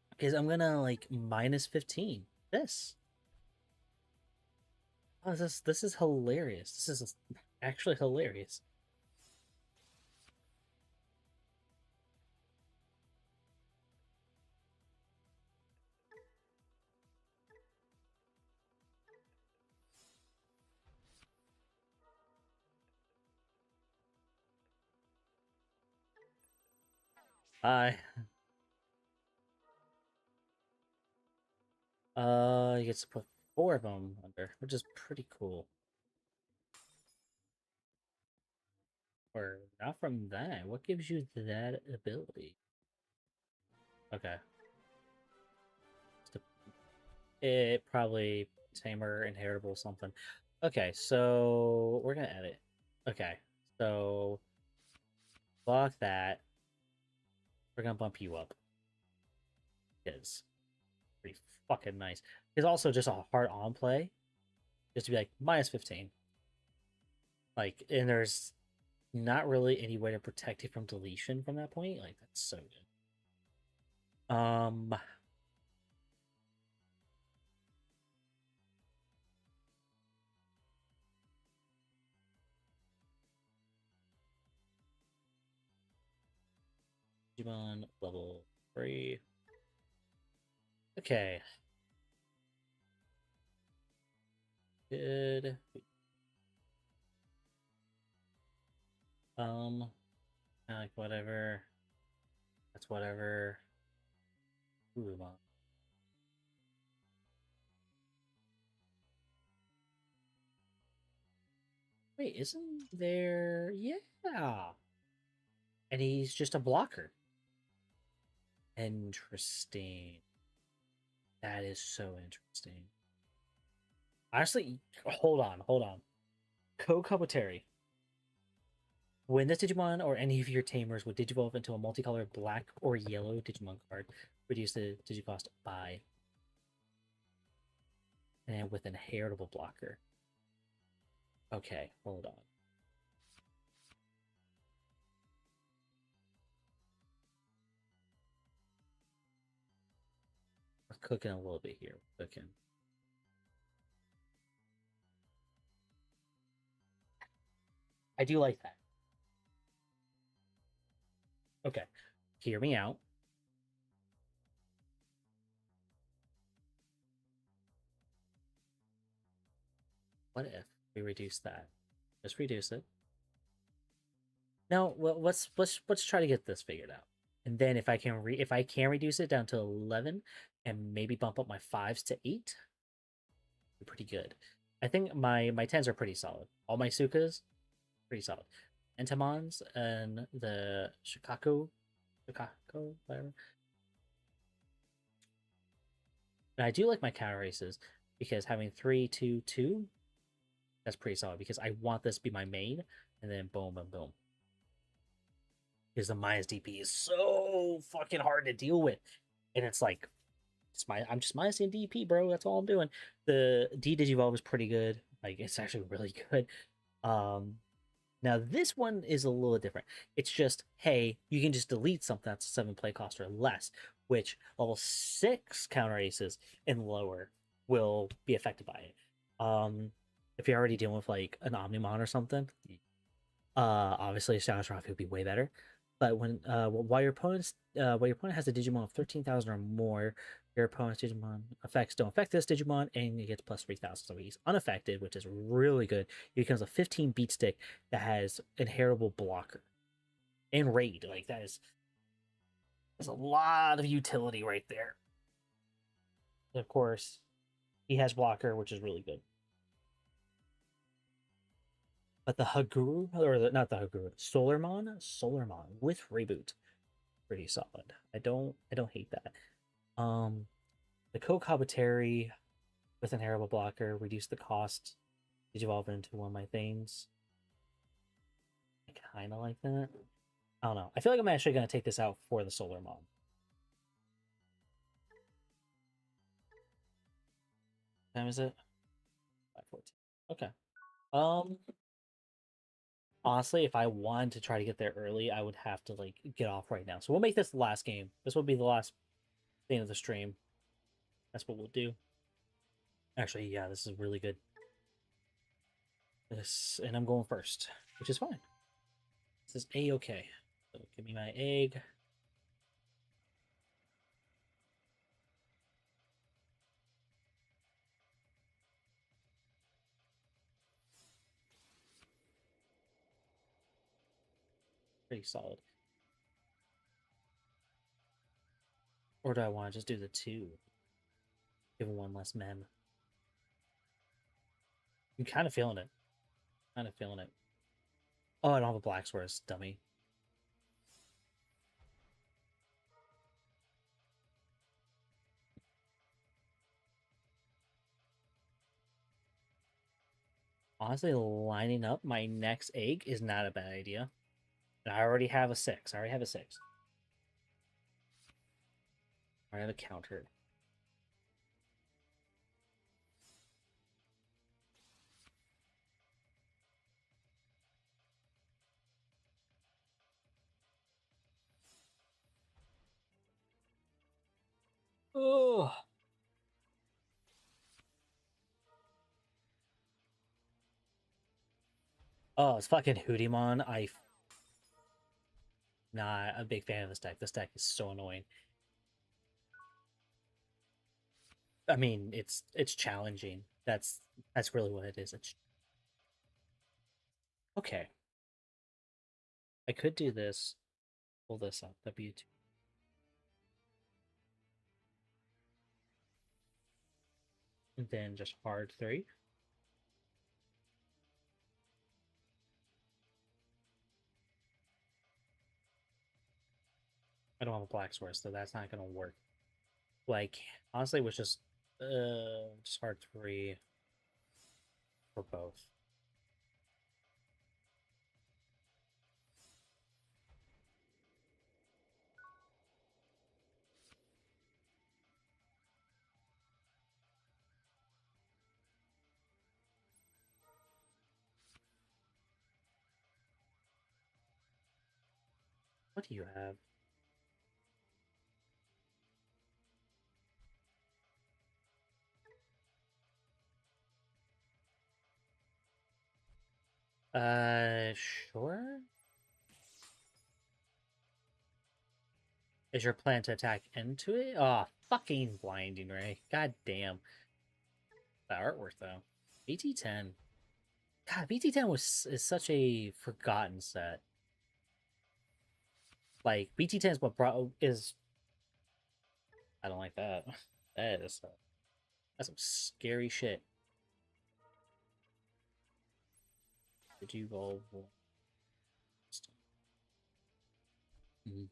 Because I'm gonna like -15. This. Oh, this is hilarious. This is actually hilarious. I you get to put 4 of them under, which is pretty cool. Or not from that. What gives you that ability? Okay. It probably tamer, inheritable, something. Okay, so we're gonna edit. Okay, so block that. We're gonna bump you up. It's pretty fucking nice. It's also just a hard on play, just to be like -15. Like, and there's not really any way to protect you from deletion from that point. Like, that's so good. Digimon level 3. Okay. Good. Like whatever. That's whatever. Urumon. Wait, isn't there? Yeah. And he's just a blocker. Interesting. That is so interesting. Honestly, hold on. Kokabuteri. When this Digimon or any of your tamers would Digivolve into a multicolored black or yellow Digimon card, reduce the Digicost by. And with an inheritable blocker. Okay, hold on. We're cooking a little bit here. We're cooking. I do like that. Okay, hear me out. What if we reduce that? Just reduce it. No, well, let's try to get this figured out. And then if I can reduce it down to 11 and maybe bump up my 5s to 8, be pretty good. I think my 10s are pretty solid. All my Sukas, pretty solid. Entomons and the Shikako, whatever. And I do like my counter races because having 3, 2, 2, that's pretty solid because I want this to be my main, and then boom, boom, boom. Because the minus DP is so fucking hard to deal with, and it's like, I'm just minusing DP, bro. That's all I'm doing. The D Digivolve is pretty good. Like, it's actually really good. Now this one is a little different. It's just, hey, you can just delete something that's 7 play cost or less, which level 6 counter aces and lower will be affected by it. If you're already dealing with like an Omnimon or something, obviously Challenge Trophy would be way better. But while your opponent has a Digimon of 13,000 or more, your opponent's Digimon effects don't affect this Digimon, and he gets plus 3,000. So he's unaffected, which is really good. He becomes a 15 beat stick that has inheritable blocker. And raid, like that's a lot of utility right there. And of course, he has blocker, which is really good. But the Haguru, or not the Haguru, Solarmon with reboot, pretty solid. I don't hate that. The Kokabateri with inheritable blocker, reduce the cost, evolve into one of my things. I kind of like that. I don't know. I feel like I'm actually going to take this out for the Solarmon. What time is it? 5:14. Okay. Honestly, if I wanted to try to get there early, I would have to like get off right now. So we'll make this the last game. This will be the last thing of the stream. That's what we'll do. Actually, yeah, this is really good. And I'm going first, which is fine. This is A-okay. So give me my egg. Pretty solid. Or do I want to just do the 2? Give him one less mem. I'm kind of feeling it. Kind of feeling it. Oh, I don't have a black swords, dummy. Honestly, lining up my next egg is not a bad idea. And I already have a 6. I already have a 6. I have a counter. Oh. Oh, it's fucking Hoodimon. Not a big fan of this deck. This deck is so annoying. I mean, it's challenging. That's really what it is. It's okay. I could do this. Pull this up. W2. And then just hard 3. I don't have a black source, so that's not gonna work. Like, honestly, it was just hard 3 for both. What do you have? Sure. Is your plan to attack into it? Oh, fucking blinding ray. God damn. The artwork though. BT10. God, BT10 is such a forgotten set. Like BT10 is what brought is. I don't like that. That's some scary shit. Did you evolve? Mm-hmm.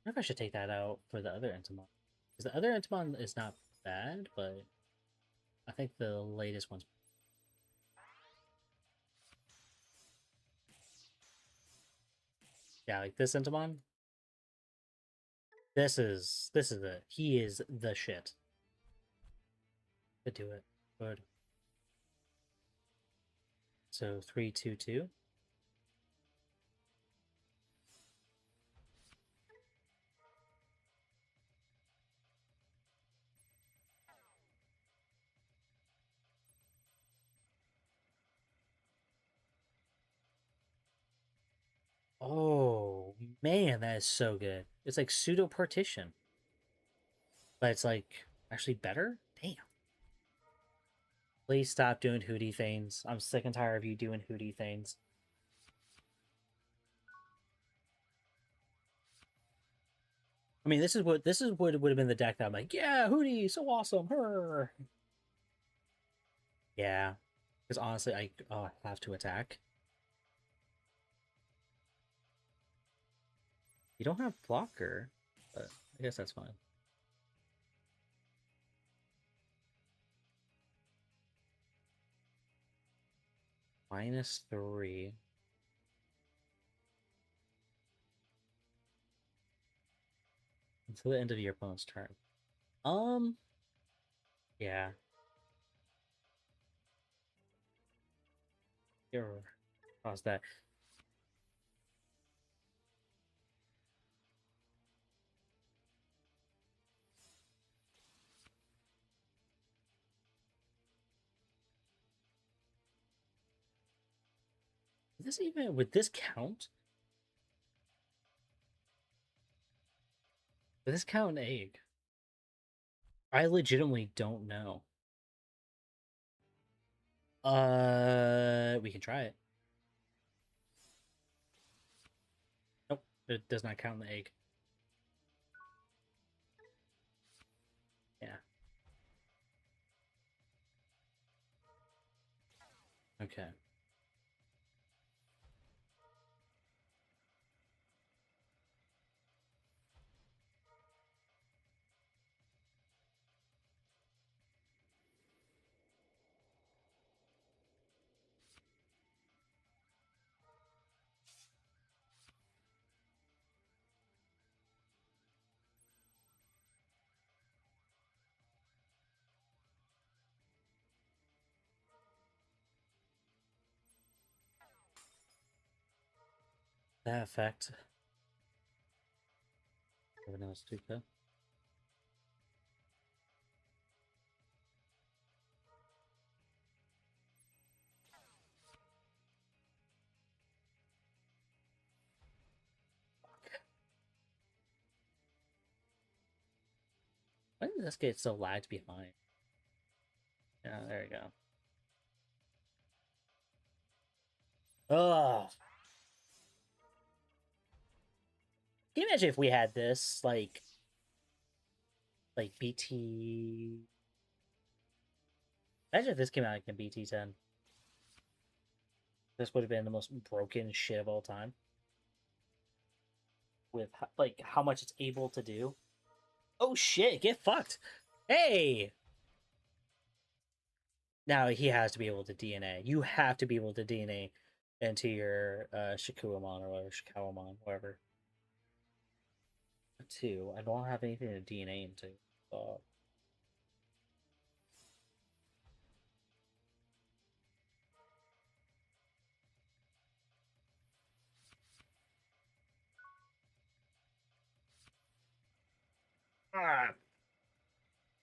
I wonder if I should take that out for the other Entomon. Because the other Entomon is not bad, but I think the latest one's. Yeah, like this Entomon. This is it. He is the shit. Could do it. Good. So 3/2/2. Oh man, that is so good. It's like pseudo partition, but it's like actually better. Damn. Please stop doing Hootie Thanes. I'm sick and tired of you doing Hootie Thanes. mean, this is what would have been the deck that I'm like, yeah, Hootie, so awesome, her. Yeah, because honestly, I have to attack. You don't have blocker, but I guess that's fine. -3. Until the end of your opponent's turn. Yeah. Here, pause that. Would this count? Would this count an egg? I legitimately don't know. We can try it. Nope, it does not count the egg. Yeah. Okay. That effect. Vanilla Stuka. Why did this get so lagged behind? Yeah, there we go. Ugh. Can you imagine if we had this, like BT? Imagine if this came out like in BT10. This would have been the most broken shit of all time. With like how much it's able to do. Oh shit! Get fucked. Hey. Now he has to be able to DNA. You have to be able to DNA into your Shikuamon or whatever, Shikawamon, whatever. 2. I don't have anything to DNA into.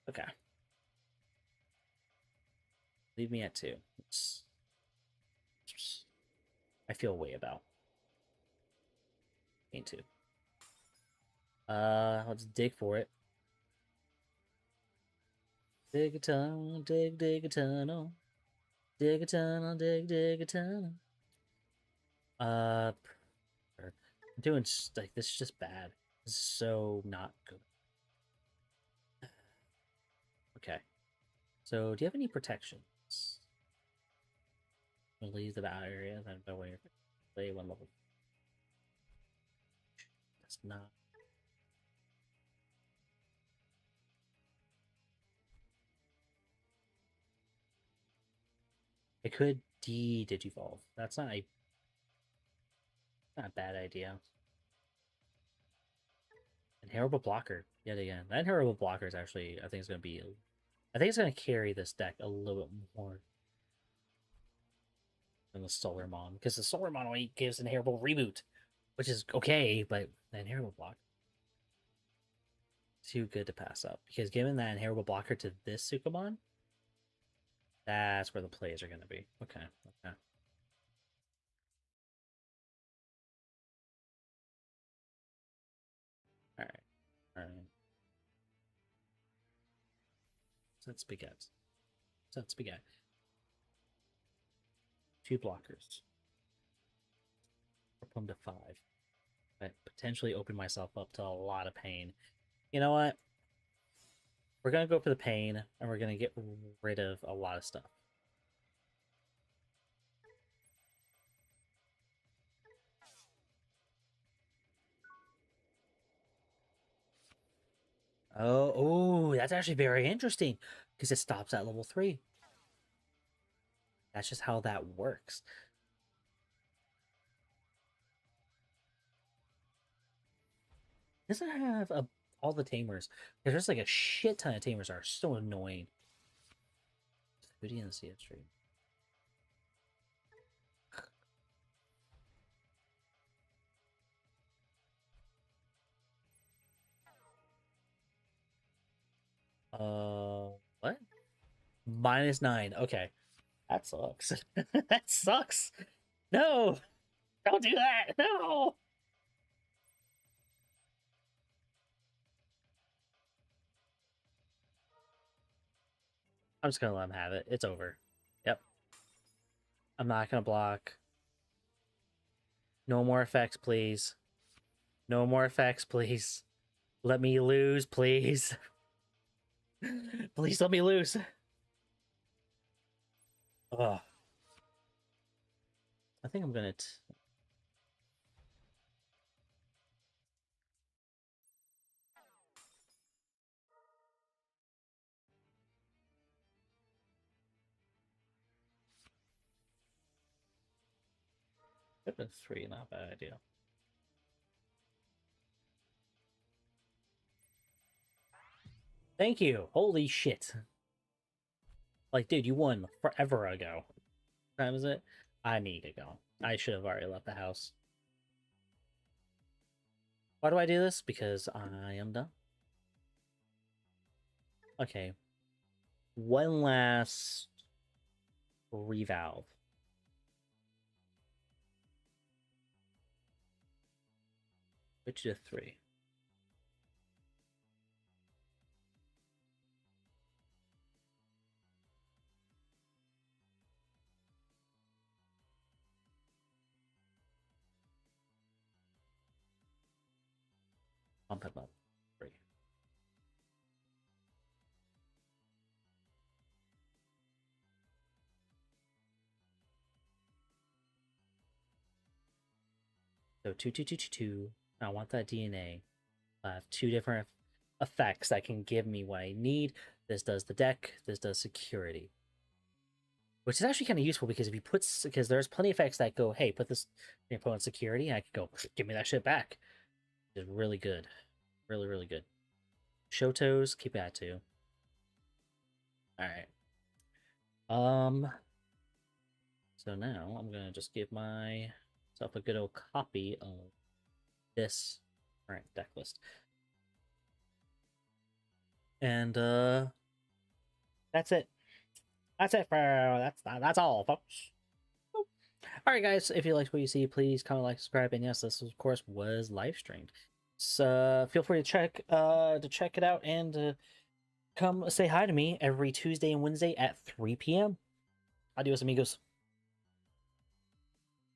Okay. Leave me at 2. I feel way about. Me too. Let's dig for it. Dig a tunnel, dig a tunnel. Dig a tunnel, dig a tunnel. I'm doing like this is just bad. This is so not good. Okay. So do you have any protections? Leave the battle area, then go away. Play 1 level. That's not. It could de-digivolve. That's not a bad idea. Inheritable blocker yet again. That inheritable blocker is actually, I think, it's going to be. I think it's going to carry this deck a little bit more than the Solarmon, because the Solarmon only gives inheritable reboot, which is okay, but the inheritable block too good to pass up. Because giving that inheritable blocker to this Sukamon, that's where the plays are going to be. Okay. Okay. All right. All right. So that's Spaghetti. So that's Spaghetti. 2 blockers. Up them to 5. I potentially open myself up to a lot of pain You know what? We're gonna go for the pain, and we're gonna get rid of a lot of stuff. Oh, that's actually very interesting because it stops at level 3. That's just how that works. It doesn't have all the tamers. There's like a shit ton of tamers that are so annoying. Hoodie and the CS stream. What? -9. Okay. That sucks. That sucks. No! Don't do that! No! I'm just gonna let him have it. It's over. Yep. I'm not gonna block. No more effects, please. No more effects, please. Let me lose, please. Please let me lose. Ugh. I think I'm gonna... Could've been 3, not a bad idea. Thank you. Holy shit. Like, dude, you won forever ago. What time is it? I need to go. I should have already left the house. Why do I do this? Because I am done. Okay. One last revalve. Switch to 3. Pump him up. 3. So 2, 2, 2, 2, 2. I want that DNA. I have 2 different effects that can give me what I need. This does the deck. This does security. Which is actually kind of useful because if you put... Because there's plenty of effects that go, hey, put this in your opponent's security. And I can go, give me that shit back. It's really good. Really, really good. Shotos, keep it at 2. Alright. So now I'm gonna just give myself a good old copy of this current deck list. And that's it. That's it for that's all, folks. Alright guys, if you liked what you see, please comment, like, subscribe, and yes, this of course was live streamed. So feel free to check it out and come say hi to me every Tuesday and Wednesday at 3 p.m. Adios amigos.